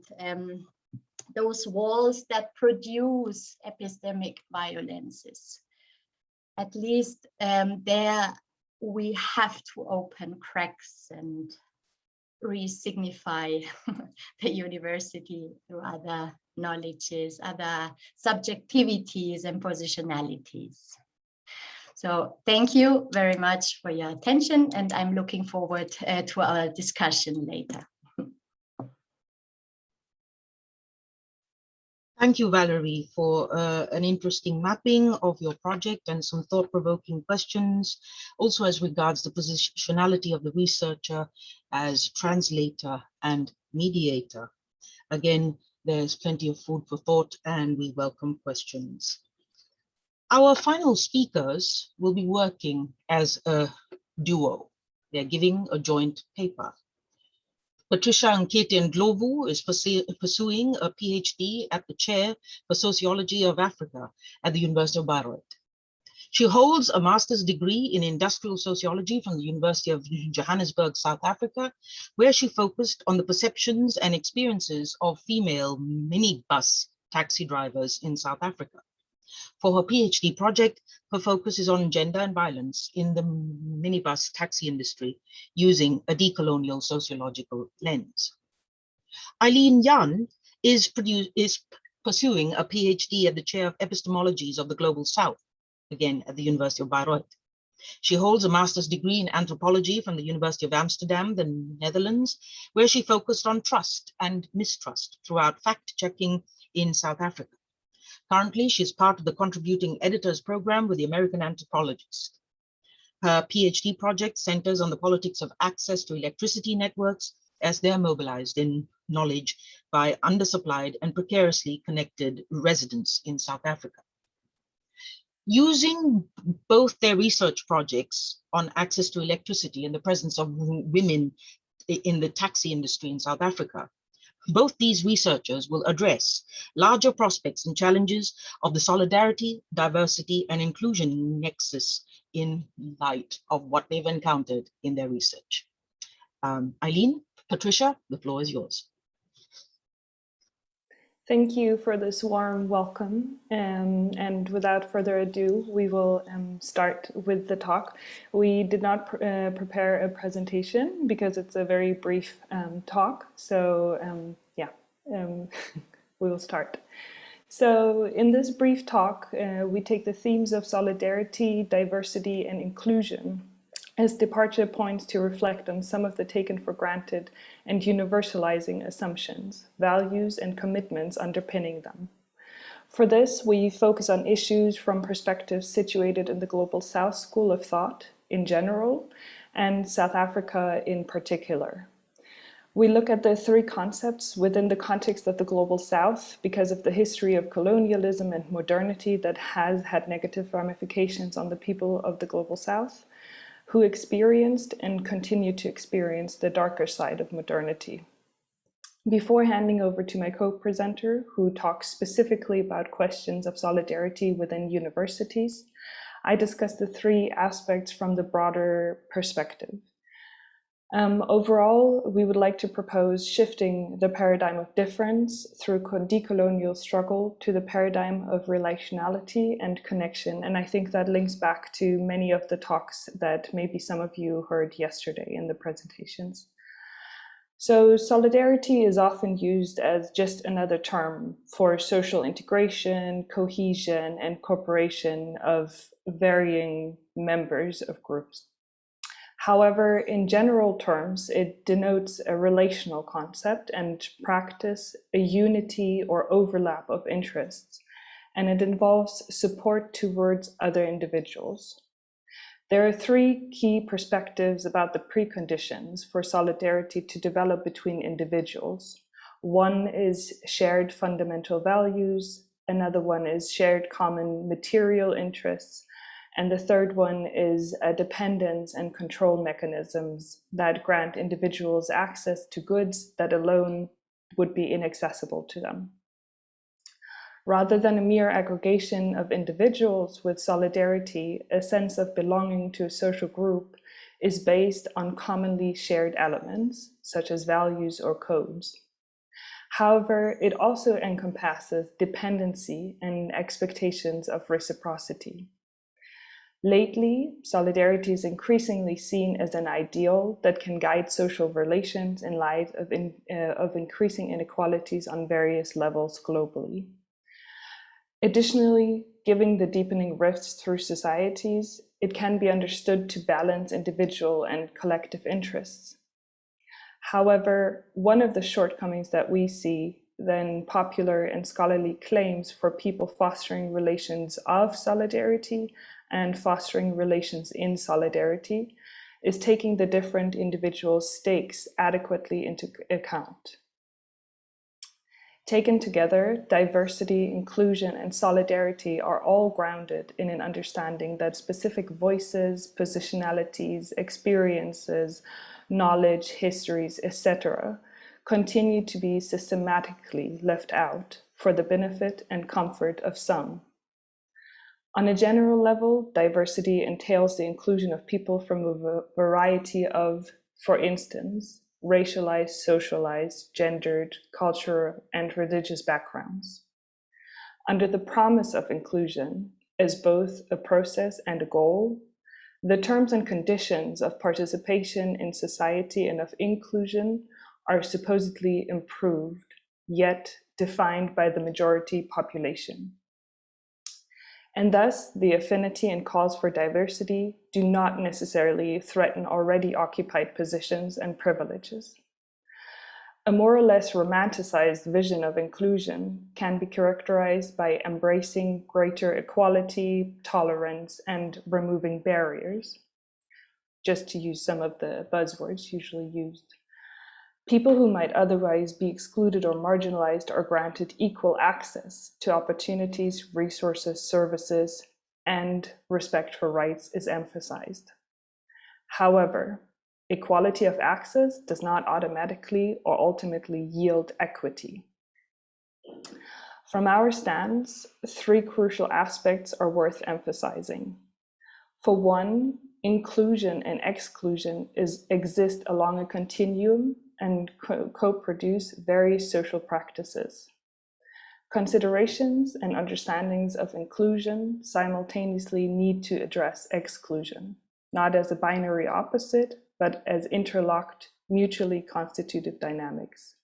those walls that produce epistemic violences. At least there we have to open cracks and re-signify the university through other knowledges, other subjectivities and positionalities. So thank you very much for your attention, and I'm looking forward to our discussion later. Thank you, Valerie, for an interesting mapping of your project and some thought-provoking questions, also as regards the positionality of the researcher as translator and mediator. Again, there's plenty of food for thought, and we welcome questions. Our final speakers will be working as a duo. They're giving a joint paper. Patricia Nkete Ndlovu is pursuing a PhD at the Chair for Sociology of Africa at the University of Bayreuth. She holds a master's degree in industrial sociology from the University of Johannesburg, South Africa, where she focused on the perceptions and experiences of female minibus taxi drivers in South Africa. For her PhD project, her focus is on gender and violence in the minibus taxi industry using a decolonial sociological lens. Eileen Jahn is pursuing a PhD at the Chair of Epistemologies of the Global South, again at the University of Bayreuth. She holds a master's degree in anthropology from the University of Amsterdam, the Netherlands, where she focused on trust and mistrust throughout fact-checking in South Africa. Currently, she's part of the Contributing Editors Program with the American Anthropologist. Her PhD project centers on the politics of access to electricity networks as they're mobilized in knowledge by undersupplied and precariously connected residents in South Africa. Using both their research projects on access to electricity and the presence of women in the taxi industry in South Africa, both these researchers will address larger prospects and challenges of the solidarity, diversity, and inclusion nexus in light of what they've encountered in their research. Eileen, Patricia, the floor is yours. Thank you for this warm welcome. And without further ado, we will start with the talk. We did not prepare a presentation because it's a very brief talk. So we will start. So in this brief talk, we take the themes of solidarity, diversity, and inclusion as departure points to reflect on some of the taken for granted and universalizing assumptions, values, and commitments underpinning them. For this, we focus on issues from perspectives situated in the Global South school of thought in general, and South Africa in particular. We look at the three concepts within the context of the Global South because of the history of colonialism and modernity that has had negative ramifications on the people of the Global South, who experienced and continue to experience the darker side of modernity. Before handing over to my co-presenter, who talks specifically about questions of solidarity within universities, I discuss the three aspects from the broader perspective. Overall, we would like to propose shifting the paradigm of difference through decolonial struggle to the paradigm of relationality and connection. And I think that links back to many of the talks that maybe some of you heard yesterday in the presentations. So solidarity is often used as just another term for social integration, cohesion, and cooperation of varying members of groups. However, in general terms, it denotes a relational concept and practice, a unity or overlap of interests, and it involves support towards other individuals. There are three key perspectives about the preconditions for solidarity to develop between individuals. One is shared fundamental values, another one is shared common material interests, and the third one is dependence and control mechanisms that grant individuals access to goods that alone would be inaccessible to them. Rather than a mere aggregation of individuals with solidarity, a sense of belonging to a social group is based on commonly shared elements, such as values or codes. However, it also encompasses dependency and expectations of reciprocity. Lately, solidarity is increasingly seen as an ideal that can guide social relations in light of increasing inequalities on various levels globally. Additionally, given the deepening rifts through societies, it can be understood to balance individual and collective interests. However, one of the shortcomings that we see then popular and scholarly claims for people fostering relations of solidarity and fostering relations in solidarity is taking the different individual stakes adequately into account. Taken together, diversity, inclusion, and solidarity are all grounded in an understanding that specific voices, positionalities, experiences, knowledge, histories, etc., continue to be systematically left out for the benefit and comfort of some. On a general level, diversity entails the inclusion of people from a variety of, for instance, racialized, socialized, gendered, cultural, and religious backgrounds. Under the promise of inclusion, as both a process and a goal, the terms and conditions of participation in society and of inclusion are supposedly improved, yet defined by the majority population. And thus, the affinity and calls for diversity do not necessarily threaten already occupied positions and privileges. A more or less romanticized vision of inclusion can be characterized by embracing greater equality, tolerance, and removing barriers, just to use some of the buzzwords usually used. People who might otherwise be excluded or marginalized are granted equal access to opportunities, resources, services, and respect for rights is emphasized. However, equality of access does not automatically or ultimately yield equity. From our stance, three crucial aspects are worth emphasizing. For one, inclusion and exclusion exist along a continuum and co-produce various social practices. Considerations and understandings of inclusion simultaneously need to address exclusion, not as a binary opposite, but as interlocked, mutually constituted dynamics.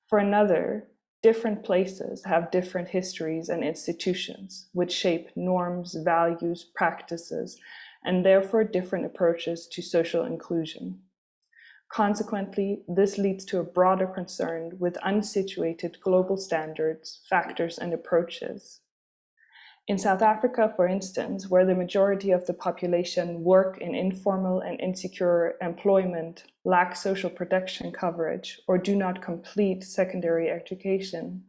For another, different places have different histories and institutions, which shape norms, values, practices, and therefore different approaches to social inclusion. Consequently, this leads to a broader concern with unsituated global standards, factors, and approaches. In South Africa, for instance, where the majority of the population work in informal and insecure employment, lack social protection coverage, or do not complete secondary education,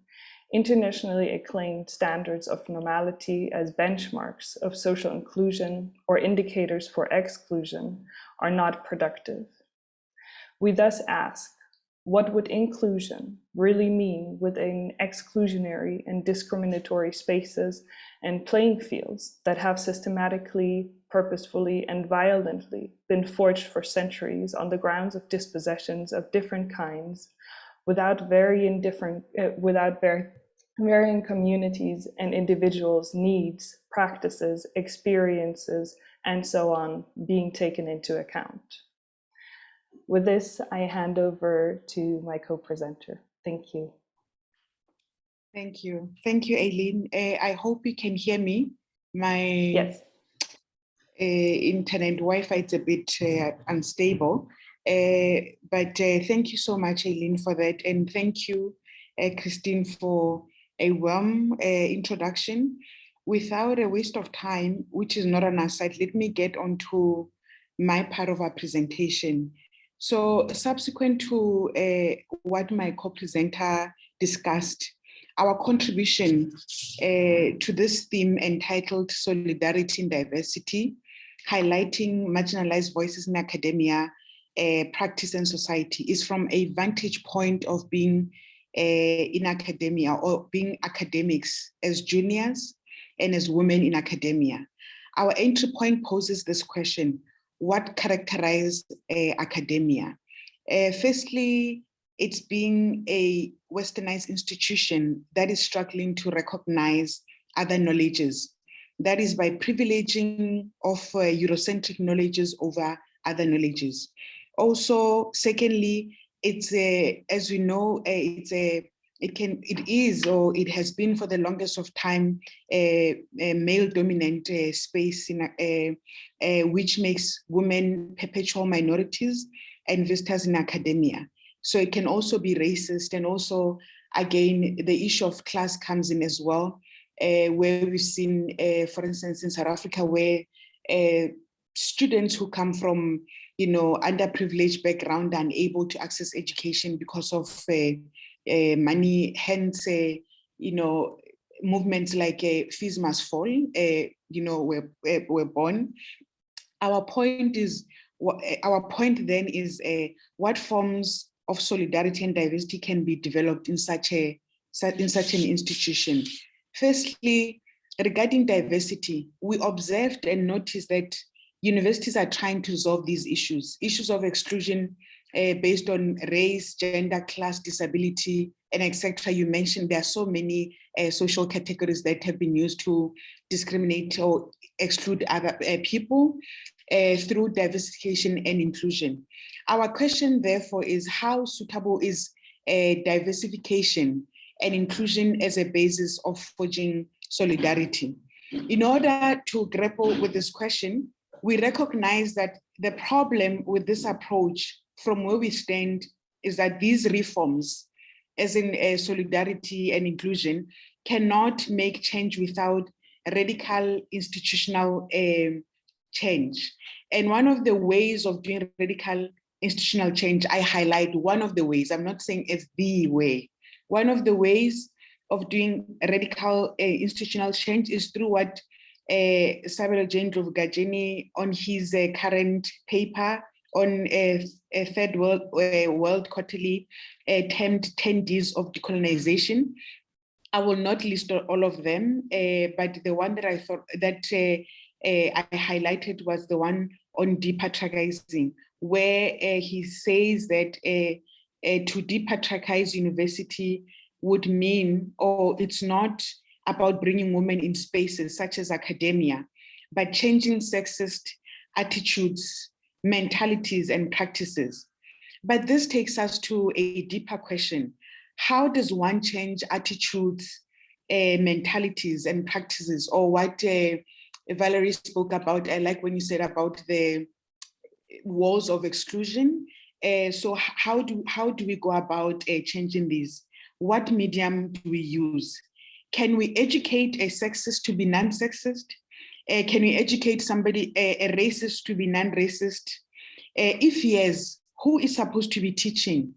internationally acclaimed standards of normality as benchmarks of social inclusion or indicators for exclusion are not productive. We thus ask, what would inclusion really mean within exclusionary and discriminatory spaces and playing fields that have systematically, purposefully, and violently been forged for centuries on the grounds of dispossessions of different kinds, without varying communities and individuals' needs, practices, experiences, and so on being taken into account? With this, I hand over to my co-presenter. Thank you. Thank you. Thank you, Eileen. I hope you can hear me. My internet Wi-Fi is a bit unstable, but thank you so much, Eileen, for that. And thank you, Christine, for a warm introduction. Without a waste of time, which is not on our side, let me get on to my part of our presentation. So subsequent to what my co-presenter discussed, our contribution to this theme entitled Solidarity in Diversity, highlighting marginalized voices in academia, practice and society, is from a vantage point of being in academia or being academics as juniors and as women in academia. Our entry point poses this question: what characterizes academia? Firstly, it's being a westernized institution that is struggling to recognize other knowledges. That is by privileging of Eurocentric knowledges over other knowledges. Also, secondly, it's as we know, it has been for the longest of time a male-dominant space in which makes women perpetual minorities and visitors in academia. So it can also be racist, and also, again, the issue of class comes in as well, where we've seen, for instance, in South Africa, where students who come from, underprivileged background are unable to access education because of money, hence, movements like fees must fall, were born. Our point is, our point then is what forms of solidarity and diversity can be developed in such an institution. Firstly, regarding diversity, we observed and noticed that universities are trying to resolve these issues of exclusion based on race, gender, class, disability, and etc. You mentioned there are so many social categories that have been used to discriminate or exclude other people through diversification and inclusion. Our question, therefore, is how suitable is diversification and inclusion as a basis of forging solidarity? In order to grapple with this question, we recognize that the problem with this approach from where we stand is that these reforms, as in solidarity and inclusion, cannot make change without radical institutional change. And one of the ways of doing radical institutional change, I highlight one of the ways, I'm not saying it's the way. One of the ways of doing radical institutional change is through what Ndlovu on his current paper on a third world quarterly termed 10 Ds of decolonization. I will not list all of them, but the one that I thought that I highlighted was the one on depatriarchizing, where he says that to depatriarchize university would mean, or it's not about bringing women in spaces such as academia, but changing sexist attitudes, mentalities, and practices. But this takes us to a deeper question. How does one change attitudes, mentalities, and practices, or what Valerie spoke about? I like when you said about the walls of exclusion. So how do we go about changing these? What medium do we use? Can we educate a sexist to be non-sexist? Can we educate somebody, a racist to be non-racist? If yes, who is supposed to be teaching?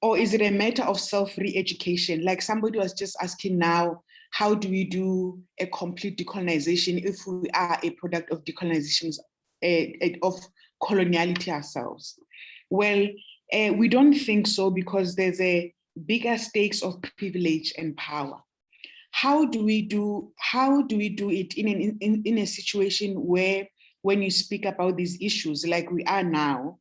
Or is it a matter of self-re-education? Like somebody was just asking now, how do we do a complete decolonization if we are a product of decolonization, of coloniality ourselves? Well, we don't think so, because there's a bigger stakes of privilege and power. How do we do it in a situation where, when you speak about these issues like we are now,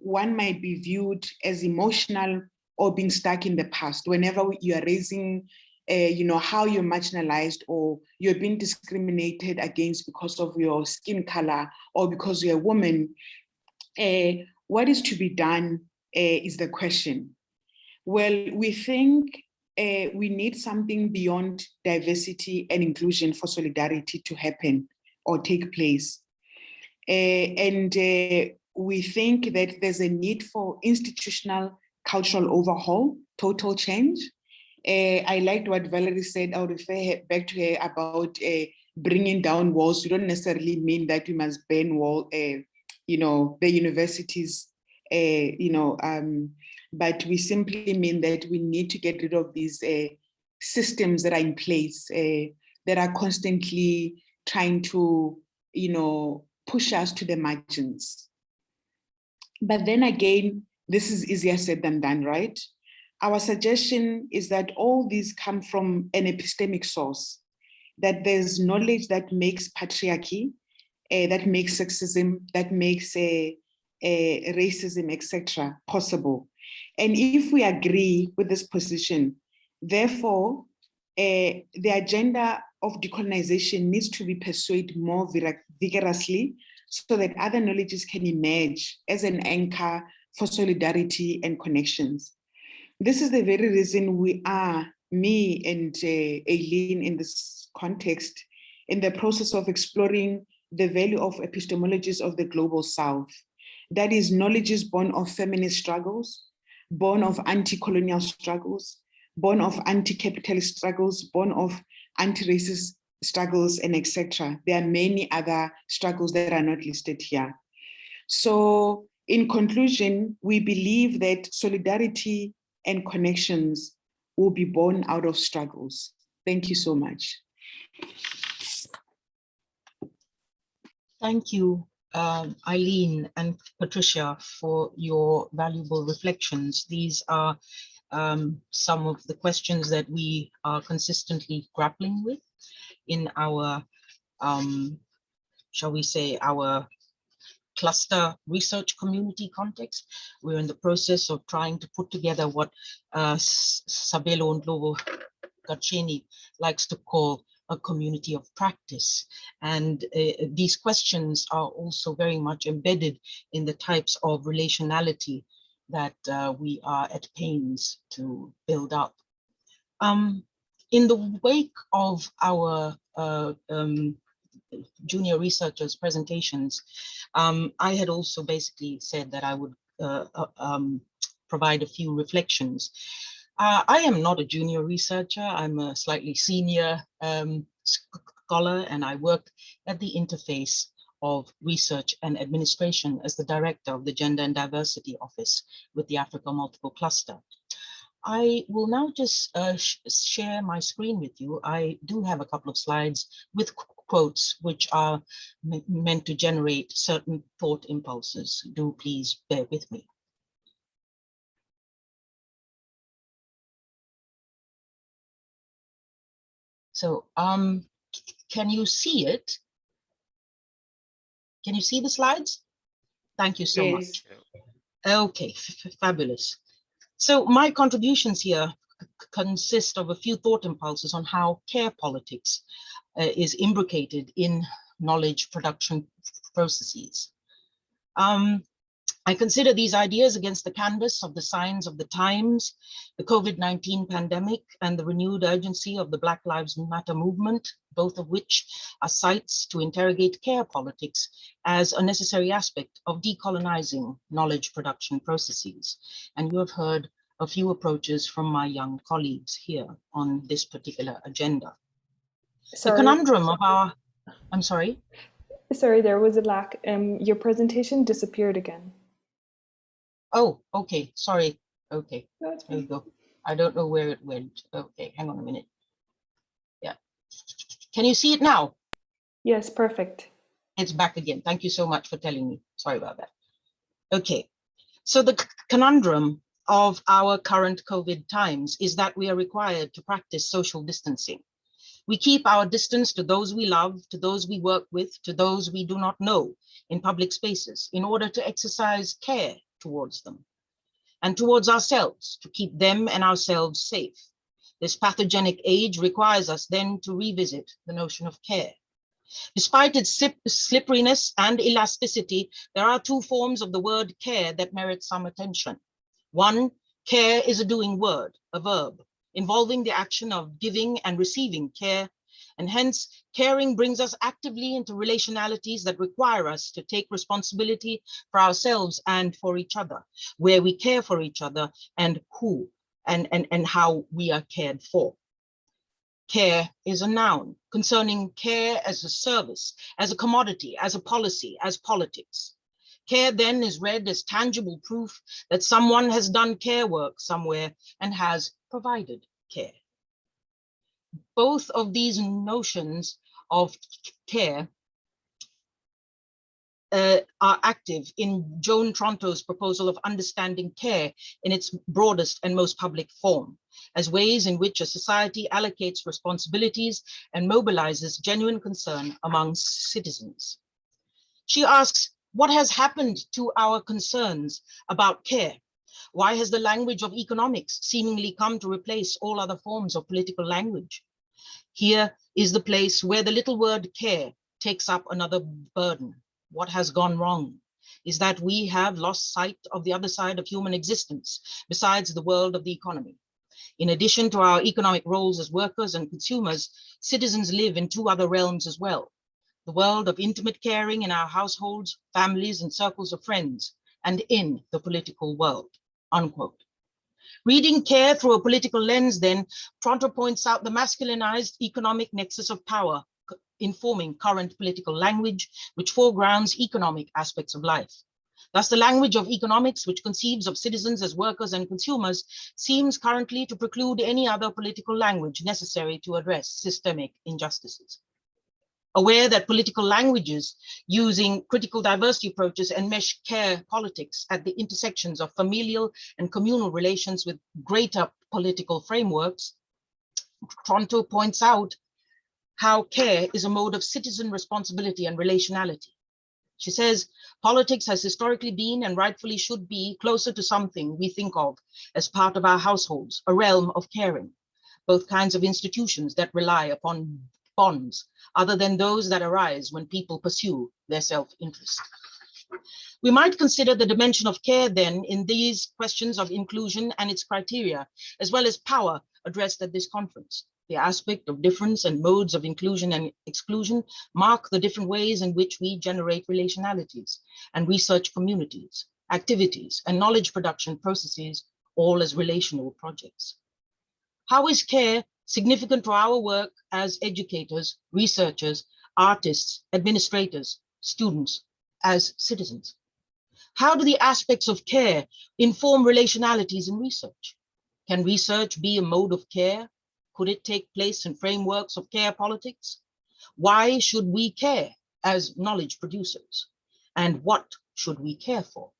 one might be viewed as emotional or being stuck in the past? Whenever you are raising, how you're marginalized or you're being discriminated against because of your skin color or because you're a woman, what is to be done is the question. Well, we think we need something beyond diversity and inclusion for solidarity to happen or take place. And we think that there's a need for institutional cultural overhaul, total change. I liked what Valerie said. I'll refer back to her about bringing down walls. We don't necessarily mean that we must ban the universities, but we simply mean that we need to get rid of these systems that are in place that are constantly trying to, push us to the margins. But then again, this is easier said than done, right? Our suggestion is that all these come from an epistemic source, that there's knowledge that makes patriarchy, that makes sexism, that makes racism, etc. possible. And if we agree with this position, therefore, the agenda of decolonization needs to be pursued more vigorously so that other knowledges can emerge as an anchor for solidarity and connections. This is the very reason we are, me and Eileen in this context, in the process of exploring the value of epistemologies of the global South. That is, knowledges born of feminist struggles, born of anti-colonial struggles, born of anti-capitalist struggles, born of anti-racist struggles, and etc. There are many other struggles that are not listed here. So in conclusion, we believe that solidarity and connections will be born out of struggles. Thank you so much. Thank you. Eileen and Patricia, for your valuable reflections. These are some of the questions that we are consistently grappling with in our, shall we say, our cluster research community context. We're in the process of trying to put together what Sabelo Ndlovu likes to call a community of practice. And these questions are also very much embedded in the types of relationality that we are at pains to build up. In the wake of our junior researchers' presentations, I had also basically said that I would provide a few reflections. I am not a junior researcher. I'm a slightly senior scholar, and I work at the interface of research and administration as the director of the Gender and Diversity Office with the Africa Multiple Cluster. I will now just share my screen with you. I do have a couple of slides with quotes which are meant to generate certain thought impulses. Do please bear with me. So can you see it? Can you see the slides? Thank you so much. Okay, fabulous. So my contributions here consist of a few thought impulses on how care politics is imbricated in knowledge production processes. I consider these ideas against the canvas of the signs of the times, the COVID-19 pandemic, and the renewed urgency of the Black Lives Matter movement, both of which are sites to interrogate care politics as a necessary aspect of decolonizing knowledge production processes. And you have heard a few approaches from my young colleagues here on this particular agenda. Sorry. The conundrum of our, I'm sorry? Sorry, there was a lack. Your presentation disappeared again. Oh, okay, sorry. Okay, No, it's there fine. you go. I don't know where it went. Okay, hang on a minute. Yeah. Can you see it now? Yes, perfect. It's back again. Thank you so much for telling me. Sorry about that. Okay, so the conundrum of our current COVID times is that we are required to practice social distancing. We keep our distance to those we love, to those we work with, to those we do not know in public spaces in order to exercise care towards them and towards ourselves, to keep them and ourselves safe. This pathogenic age requires us then to revisit the notion of care. Despite its slipperiness and elasticity, there are two forms of the word care that merit some attention. One, care is a doing word, a verb, involving the action of giving and receiving care, and hence caring brings us actively into relationalities that require us to take responsibility for ourselves and for each other, where we care for each other and who and how we are cared for. Care is a noun concerning care as a service, as a commodity, as a policy, as politics. Care then is read as tangible proof that someone has done care work somewhere and has provided care. Both of these notions of care are active in Joan Tronto's proposal of understanding care in its broadest and most public form, as ways in which a society allocates responsibilities and mobilizes genuine concern among citizens. She asks, what has happened to our concerns about care? Why has the language of economics seemingly come to replace all other forms of political language? Here is the place where the little word care takes up another burden. What has gone wrong is that we have lost sight of the other side of human existence, besides the world of the economy. In addition to our economic roles as workers and consumers, citizens live in two other realms as well. The world of intimate caring in our households, families, and circles of friends, and in the political world, unquote. Reading care through a political lens, then, Tronto points out the masculinized economic nexus of power informing current political language, which foregrounds economic aspects of life. Thus, the language of economics, which conceives of citizens as workers and consumers, seems currently to preclude any other political language necessary to address systemic injustices. aware that political languages using critical diversity approaches enmesh care politics at the intersections of familial and communal relations with greater political frameworks, Toronto points out how care is a mode of citizen responsibility and relationality. She says, politics has historically been and rightfully should be closer to something we think of as part of our households, a realm of caring, both kinds of institutions that rely upon bonds other than those that arise when people pursue their self-interest. We might consider the dimension of care then in these questions of inclusion and its criteria, as well as power addressed at this conference. The aspect of difference and modes of inclusion and exclusion mark the different ways in which we generate relationalities and research communities, activities, and knowledge production processes, all as relational projects. How is care significant to our work as educators, researchers, artists, administrators, students, as citizens? How do the aspects of care inform relationalities in research? Can research be a mode of care? Could it take place in frameworks of care politics? Why should we care as knowledge producers? And what should we care for?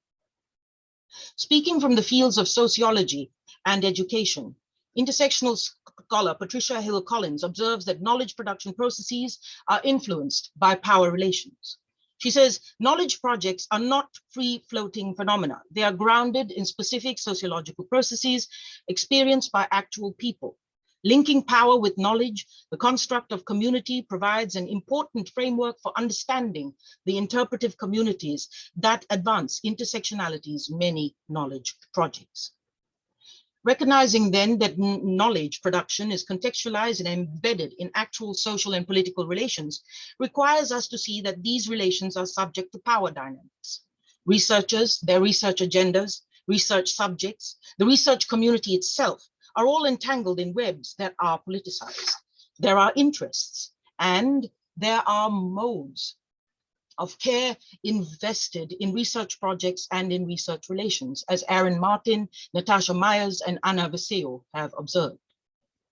Speaking from the fields of sociology and education, intersectional scholar Patricia Hill-Collins observes that knowledge production processes are influenced by power relations. She says, knowledge projects are not free-floating phenomena. They are grounded in specific sociological processes experienced by actual people. Linking power with knowledge, the construct of community provides an important framework for understanding the interpretive communities that advance intersectionality's many knowledge projects. Recognizing then that knowledge production is contextualized and embedded in actual social and political relations requires us to see that these relations are subject to power dynamics. Researchers, their research agendas, research subjects, the research community itself are all entangled in webs that are politicized. There are interests and there are modes of care invested in research projects and in research relations, as Aaron Martin, Natasha Myers, and Anna Veseo have observed.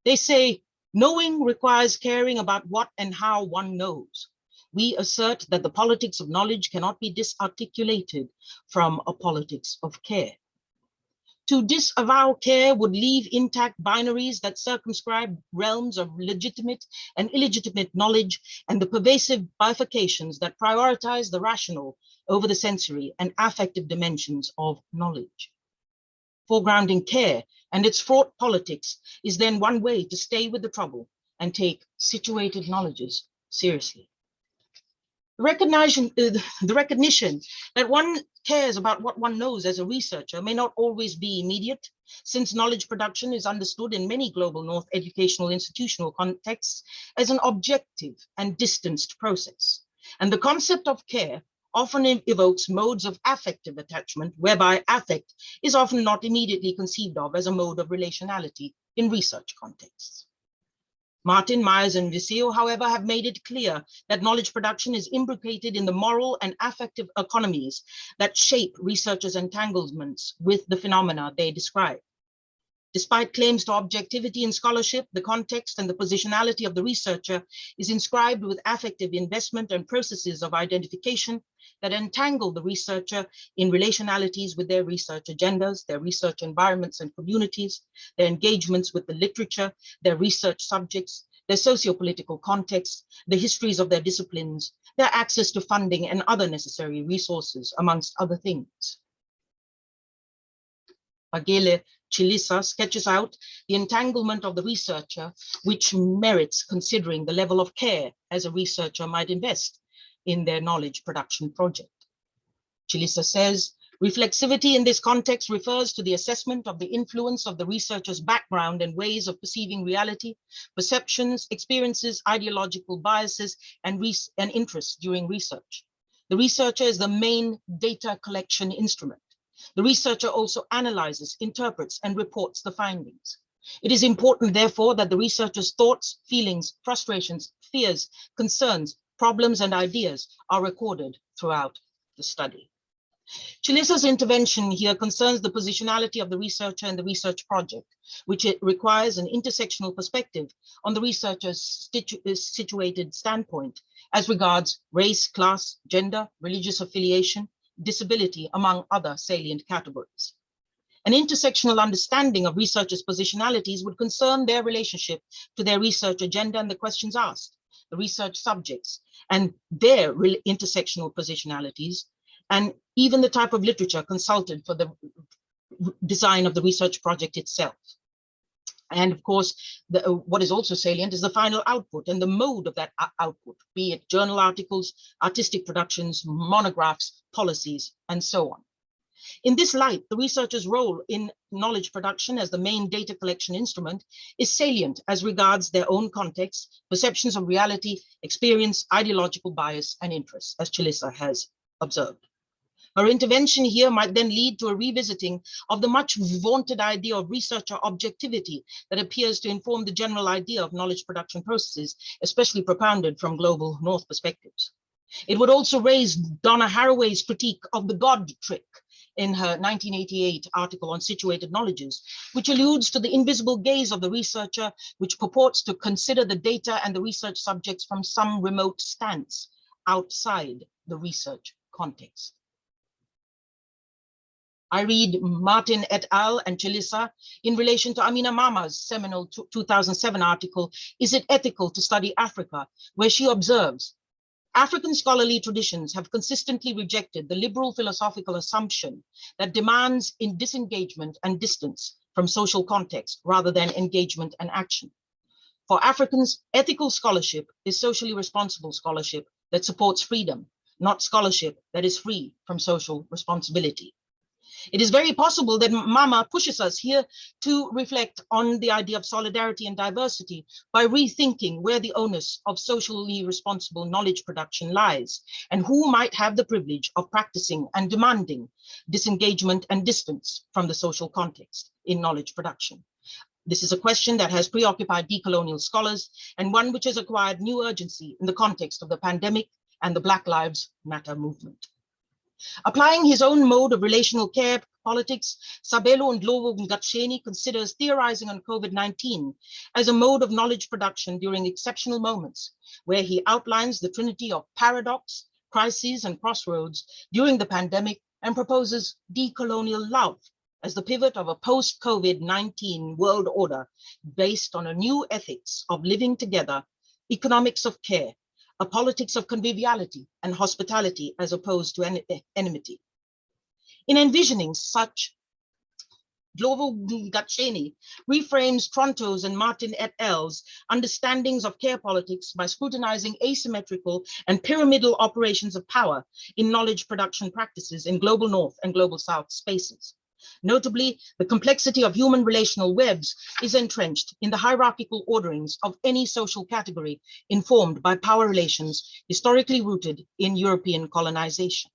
They say, knowing requires caring about what and how one knows. We assert that the politics of knowledge cannot be disarticulated from a politics of care. To disavow care would leave intact binaries that circumscribe realms of legitimate and illegitimate knowledge and the pervasive bifurcations that prioritize the rational over the sensory and affective dimensions of knowledge. Foregrounding care and its fraught politics is then one way to stay with the trouble and take situated knowledges seriously. The recognition that one cares about what one knows as a researcher may not always be immediate, since knowledge production is understood in many global North educational institutional contexts as an objective and distanced process. And the concept of care often evokes modes of affective attachment, whereby affect is often not immediately conceived of as a mode of relationality in research contexts. Martin, Myers, and Veseo, however, have made it clear that knowledge production is imbricated in the moral and affective economies that shape researchers' entanglements with the phenomena they describe. Despite claims to objectivity in scholarship, the context and the positionality of the researcher is inscribed with affective investment and processes of identification that entangle the researcher in relationalities with their research agendas, their research environments and communities, their engagements with the literature, their research subjects, their socio-political context, the histories of their disciplines, their access to funding and other necessary resources, amongst other things. Agele Chilisa sketches out the entanglement of the researcher, which merits considering the level of care as a researcher might invest in their knowledge production project. Chilisa says, reflexivity in this context refers to the assessment of the influence of the researcher's background and ways of perceiving reality, perceptions, experiences, ideological biases, and interests during research. The researcher is the main data collection instrument. The researcher also analyzes, interprets, and reports the findings. It is important, therefore, that the researcher's thoughts, feelings, frustrations, fears, concerns, problems, and ideas are recorded throughout the study. Chilisa's intervention here concerns the positionality of the researcher and the research project, which it requires an intersectional perspective on the researcher's situated standpoint as regards race, class, gender, religious affiliation, disability, among other salient categories. An intersectional understanding of researchers' positionalities would concern their relationship to their research agenda and the questions asked, the research subjects, and their intersectional positionalities, and even the type of literature consulted for the design of the research project itself. And of course, what is also salient is the final output and the mode of that output, be it journal articles, artistic productions, monographs, policies, and so on. In this light, the researcher's role in knowledge production as the main data collection instrument is salient as regards their own context, perceptions of reality, experience, ideological bias, and interests, as Chalisa has observed. Her intervention here might then lead to a revisiting of the much vaunted idea of researcher objectivity that appears to inform the general idea of knowledge production processes, especially propounded from global North perspectives. It would also raise Donna Haraway's critique of the God trick in her 1988 article on situated knowledges, which alludes to the invisible gaze of the researcher, which purports to consider the data and the research subjects from some remote stance outside the research context. I read Martin et al. And Chalisa in relation to Amina Mama's seminal 2007 article, Is It Ethical to Study Africa?, where she observes, African scholarly traditions have consistently rejected the liberal philosophical assumption that demands in disengagement and distance from social context rather than engagement and action. For Africans, ethical scholarship is socially responsible scholarship that supports freedom, not scholarship that is free from social responsibility. It is very possible that Mama pushes us here to reflect on the idea of solidarity and diversity by rethinking where the onus of socially responsible knowledge production lies and who might have the privilege of practicing and demanding disengagement and distance from the social context in knowledge production. This is a question that has preoccupied decolonial scholars and one which has acquired new urgency in the context of the pandemic and the Black Lives Matter movement. Applying his own mode of relational care politics, Sabelo Ndlovu considers theorizing on COVID-19 as a mode of knowledge production during exceptional moments, where he outlines the trinity of paradox, crises, and crossroads during the pandemic and proposes decolonial love as the pivot of a post-COVID-19 world order based on a new ethics of living together, economics of care, a politics of conviviality and hospitality as opposed to enmity. In envisioning such, Ndlovu reframes Tronto's and Martin et al.'s understandings of care politics by scrutinizing asymmetrical and pyramidal operations of power in knowledge production practices in global North and global South spaces. Notably, the complexity of human relational webs is entrenched in the hierarchical orderings of any social category informed by power relations historically rooted in European colonization.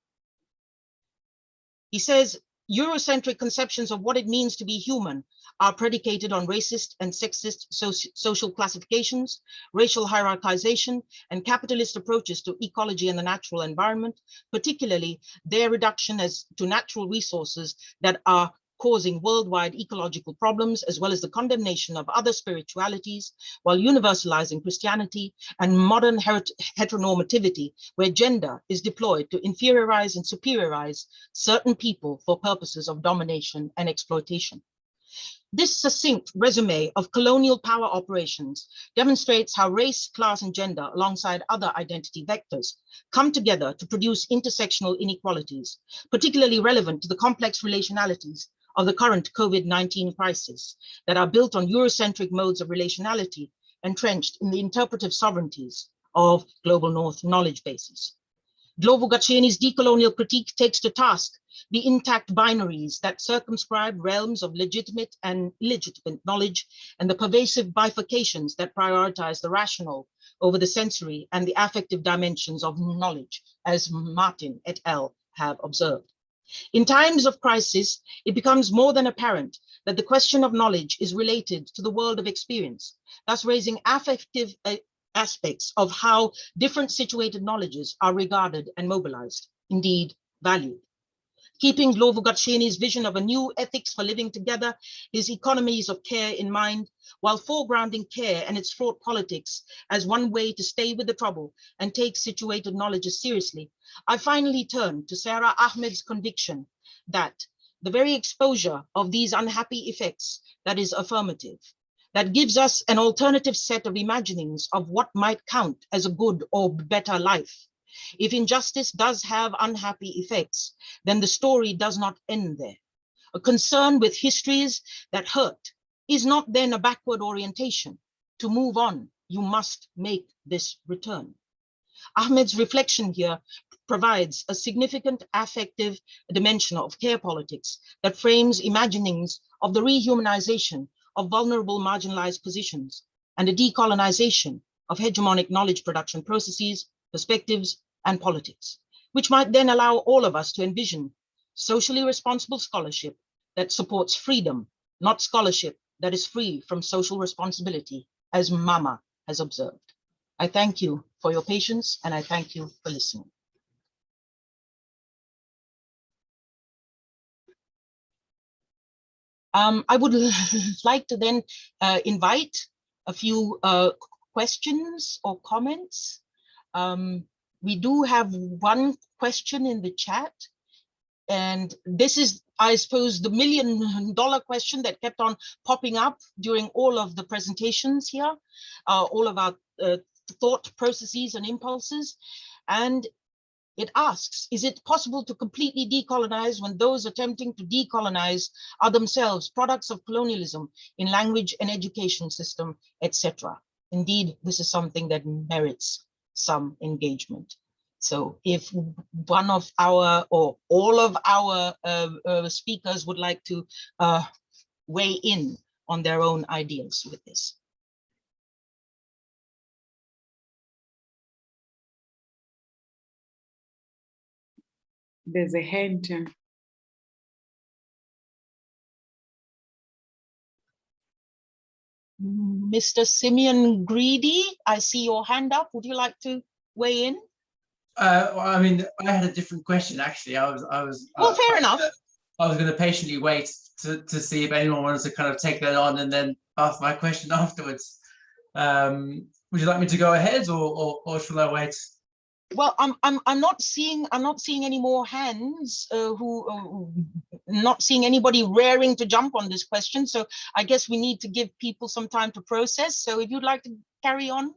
He says, Eurocentric conceptions of what it means to be human are predicated on racist and sexist social classifications, racial hierarchization, and capitalist approaches to ecology and the natural environment, particularly their reduction as to natural resources that are causing worldwide ecological problems, as well as the condemnation of other spiritualities, while universalizing Christianity and modern heteronormativity, where gender is deployed to inferiorize and superiorize certain people for purposes of domination and exploitation. This succinct resume of colonial power operations demonstrates how race, class, and gender, alongside other identity vectors, come together to produce intersectional inequalities, particularly relevant to the complex relationalities of the current COVID-19 crisis that are built on Eurocentric modes of relationality entrenched in the interpretive sovereignties of global North knowledge bases. Ndlovu decolonial critique takes to task the intact binaries that circumscribe realms of legitimate and illegitimate knowledge and the pervasive bifurcations that prioritize the rational over the sensory and the affective dimensions of knowledge, as Martin et al. Have observed. In times of crisis, it becomes more than apparent that the question of knowledge is related to the world of experience, thus raising affective aspects of how different situated knowledges are regarded and mobilized, indeed valued. Keeping Ndlovu vision of a new ethics for living together, his economies of care in mind, while foregrounding care and its fraught politics as one way to stay with the trouble and take situated knowledge seriously, I finally turn to Sarah Ahmed's conviction that the very exposure of these unhappy effects that is affirmative, that gives us an alternative set of imaginings of what might count as a good or better life. If injustice does have unhappy effects, then the story does not end there. A concern with histories that hurt is not then a backward orientation. To move on, you must make this return. Ahmed's reflection here provides a significant affective dimension of care politics that frames imaginings of the rehumanization of vulnerable marginalized positions and a decolonization of hegemonic knowledge production processes, perspectives, and politics, which might then allow all of us to envision socially responsible scholarship that supports freedom, not scholarship that is free from social responsibility, as Mama has observed. I thank you for your patience, and I thank you for listening. I would like to then invite a few questions or comments. We do have one question in the chat, and this is, I suppose, the million-dollar question that kept on popping up during all of the presentations here, all of our thought processes and impulses. And it asks, is it possible to completely decolonize when those attempting to decolonize are themselves products of colonialism in language and education system, etc.? Indeed, this is something that merits some engagement. So if one of our or all of our speakers would like to weigh in on their own ideas with this. There's a hand. Mr. Simeon Greedy, I see your hand up. Would you like to weigh in? Well, I mean, I had a different question actually. Well, fair enough. I was going to patiently wait to see if anyone wanted to kind of take that on and then ask my question afterwards. Would you like me to go ahead, or shall I wait? Well, I'm not seeing any more hands. Not seeing anybody raring to jump on this question. So I guess we need to give people some time to process. So if you'd like to carry on.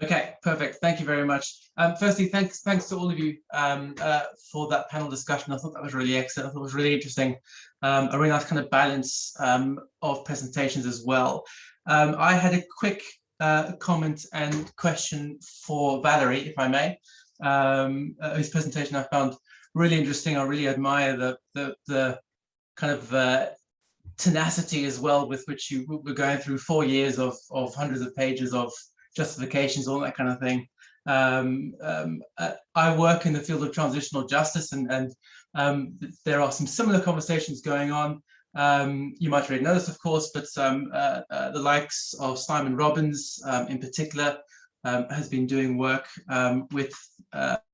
Okay, perfect. Thank you very much. Firstly, thanks to all of you for that panel discussion. I thought that was really excellent. I thought it was really interesting. A really nice kind of balance of presentations as well. I had a quick comment and question for Valerie, if I may. Whose presentation I found really interesting. I really admire the kind of tenacity as well with which you were going through 4 years of hundreds of pages of justifications, all that kind of thing. I work in the field of transitional justice, and there are some similar conversations going on. You might already know this, of course, but the likes of Simon Robbins in particular has been doing work with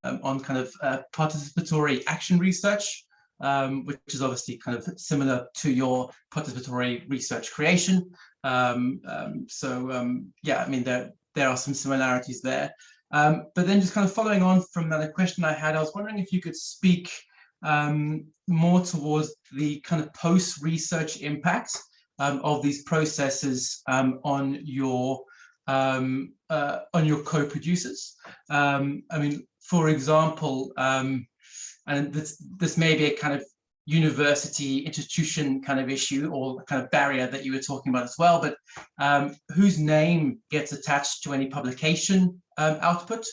on kind of participatory action research, which is obviously kind of similar to your participatory research creation. Yeah, I mean, there are some similarities there. But then just kind of following on from another question I had, I was wondering if you could speak more towards the kind of post-research impact of these processes on your co-producers. I mean, for example, and this may be a kind of university institution kind of issue or kind of barrier that you were talking about as well, but whose name gets attached to any publication output?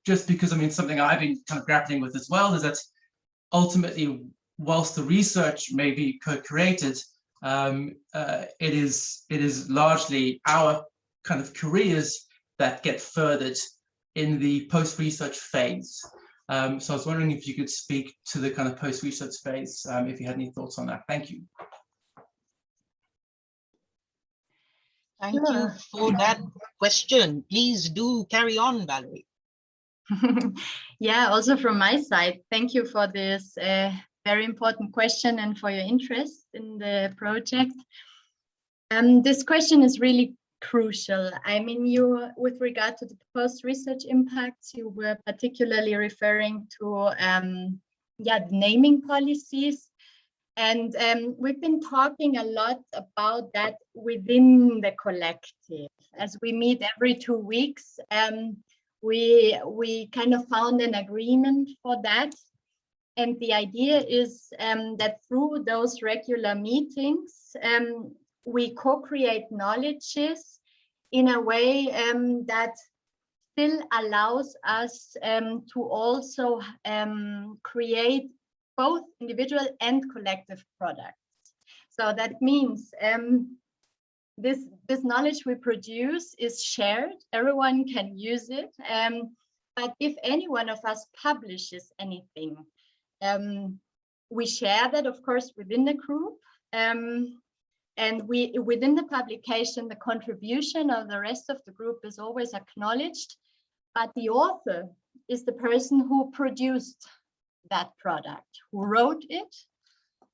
Just because, I mean, something I've been kind of grappling with as well is that ultimately, whilst the research may be co-created, it is largely our kind of careers that get furthered in the post-research phase. So I was wondering if you could speak to the kind of post-research phase, if you had any thoughts on that. Thank you. Thank you for that question. Please do carry on, Valerie. Yeah, also from my side, thank you for this very important question and for your interest in the project. This question is really crucial. I mean, with regard to the proposed research impacts, you were particularly referring to the naming policies. And we've been talking a lot about that within the collective. As we meet every 2 weeks, we kind of found an agreement for that. And the idea is that through those regular meetings, we co-create knowledges in a way that still allows us to also create both individual and collective products. So that means this knowledge we produce is shared, everyone can use it, but if any one of us publishes anything, we share that, of course, within the group, and within the publication, the contribution of the rest of the group is always acknowledged, but the author is the person who produced that product, who wrote it,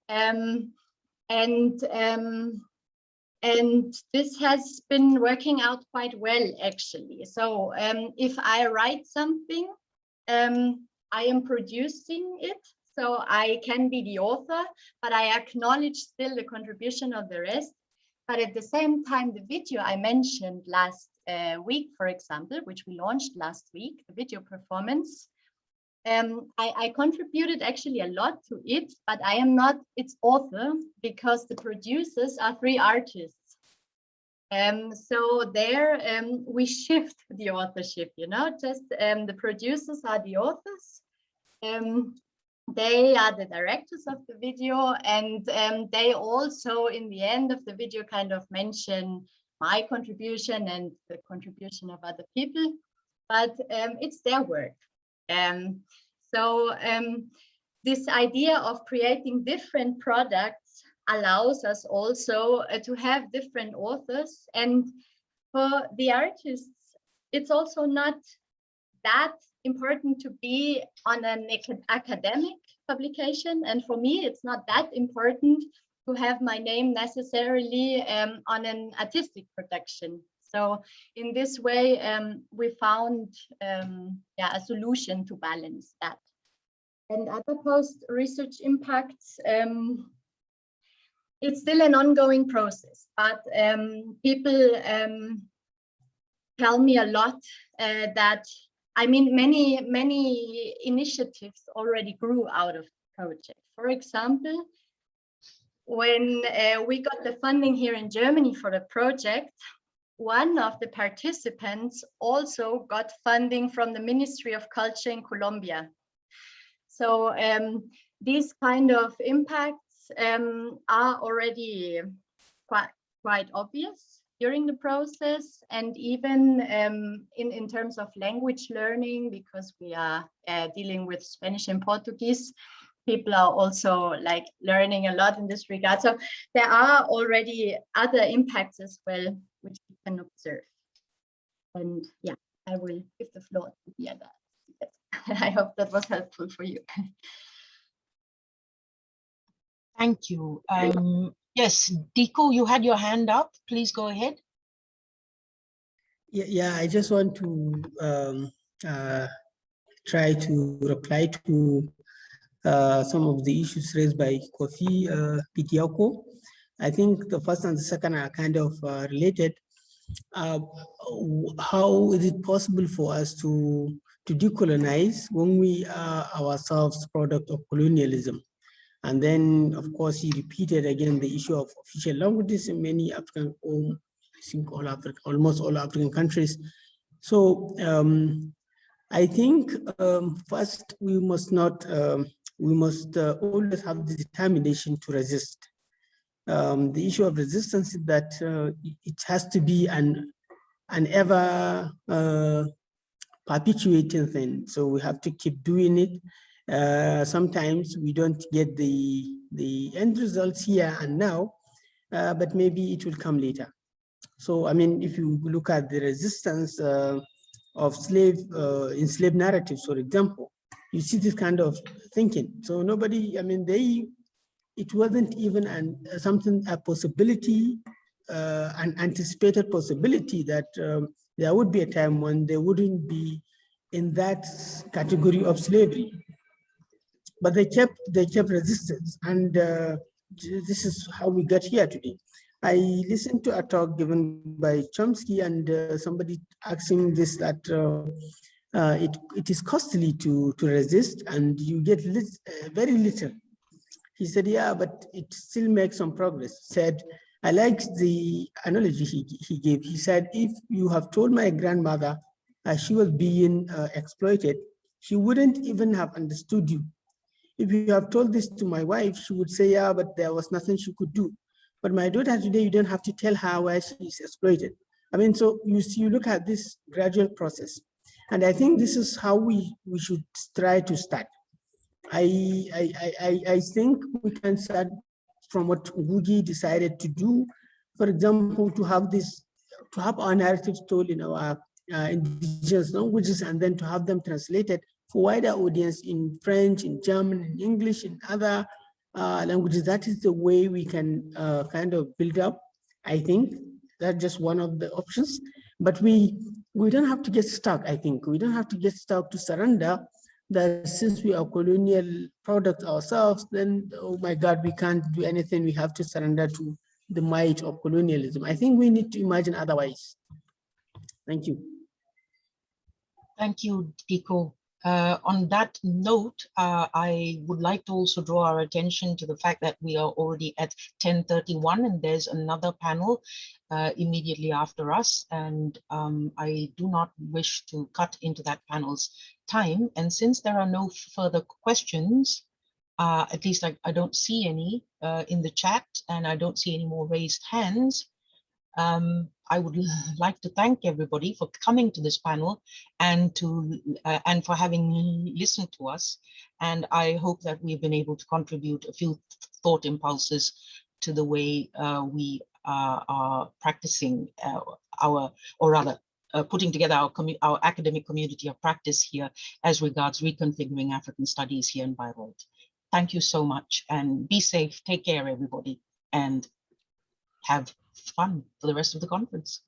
and this has been working out quite well, actually. So if I write something, I am producing it, so I can be the author, but I acknowledge still the contribution of the rest. But at the same time, the video I mentioned last week, for example, which we launched last week, the video performance, I contributed actually a lot to it, but I am not its author because the producers are 3 artists. So there we shift the authorship, you know, just the producers are the authors. They are the directors of the video, and they also in the end of the video kind of mention my contribution and the contribution of other people, but it's their work. So this idea of creating different products allows us also to have different authors, and for the artists it's also not that important to be on an academic publication, and for me it's not that important to have my name necessarily on an artistic production. So in this way, we found a solution to balance that. And other post-research impacts, it's still an ongoing process, but people tell me a lot that, I mean, many initiatives already grew out of the project. For example, when we got the funding here in Germany for the project, one of the participants also got funding from the Ministry of Culture in Colombia. So these kind of impacts are already quite obvious during the process, and even in terms of language learning, because we are dealing with Spanish and Portuguese, people are also like learning a lot in this regard. So there are already other impacts as well, which we can observe. And yeah, I will give the floor to the other. I hope that was helpful for you. Thank you. Yes, Dikko, you had your hand up. Please go ahead. Yeah, I just want to try to reply to some of the issues raised by Kofi Pitiako. I think the first and the second are kind of related. How is it possible for us to decolonize when we are ourselves product of colonialism? And then, of course, he repeated again the issue of official languages in many African, I think almost all African countries. So I think first we must always have the determination to resist. The issue of resistance is that it has to be an ever perpetuating thing. So we have to keep doing it. Sometimes we don't get the end results here and now, but maybe it will come later. So, I mean, if you look at the resistance enslaved narratives, for example. You see this kind of thinking. So nobody, I mean, it wasn't even a possibility, an anticipated possibility that there would be a time when they wouldn't be in that category of slavery. But they kept resistance, and this is how we got here today. I listened to a talk given by Chomsky, and somebody asking this, that it is costly to resist, and you get very little. He said, yeah, but it still makes some progress. He said, I like the analogy he gave. He said, if you have told my grandmother she was being exploited, she wouldn't even have understood you. If you have told this to my wife, she would say, yeah, but there was nothing she could do. But my daughter today, you don't have to tell her why she is exploited. I mean, so you look at this gradual process. And I think this is how we should try to start. I think we can start from what Ngugi decided to do. For example, to have our narratives told in our indigenous languages, and then to have them translated for wider audience in French, in German, in English, in other languages. That is the way we can kind of build up. I think that's just one of the options. But we don't have to get stuck, I think. We don't have to get stuck to surrender that since we are colonial products ourselves, then, oh my God, we can't do anything. We have to surrender to the might of colonialism. I think we need to imagine otherwise. Thank you. Thank you, Dikko. On that note, I would like to also draw our attention to the fact that we are already at 10:31, and there's another panel immediately after us, and I do not wish to cut into that panel's time. And since there are no further questions, at least I don't see any in the chat, and I don't see any more raised hands, I would like to thank everybody for coming to this panel and for having listened to us. And I hope that we've been able to contribute a few thought impulses to the way we are practicing putting together our academic community of practice here as regards reconfiguring African studies here in Bayreuth. Thank you so much, and be safe. Take care, everybody, and have fun for the rest of the conference.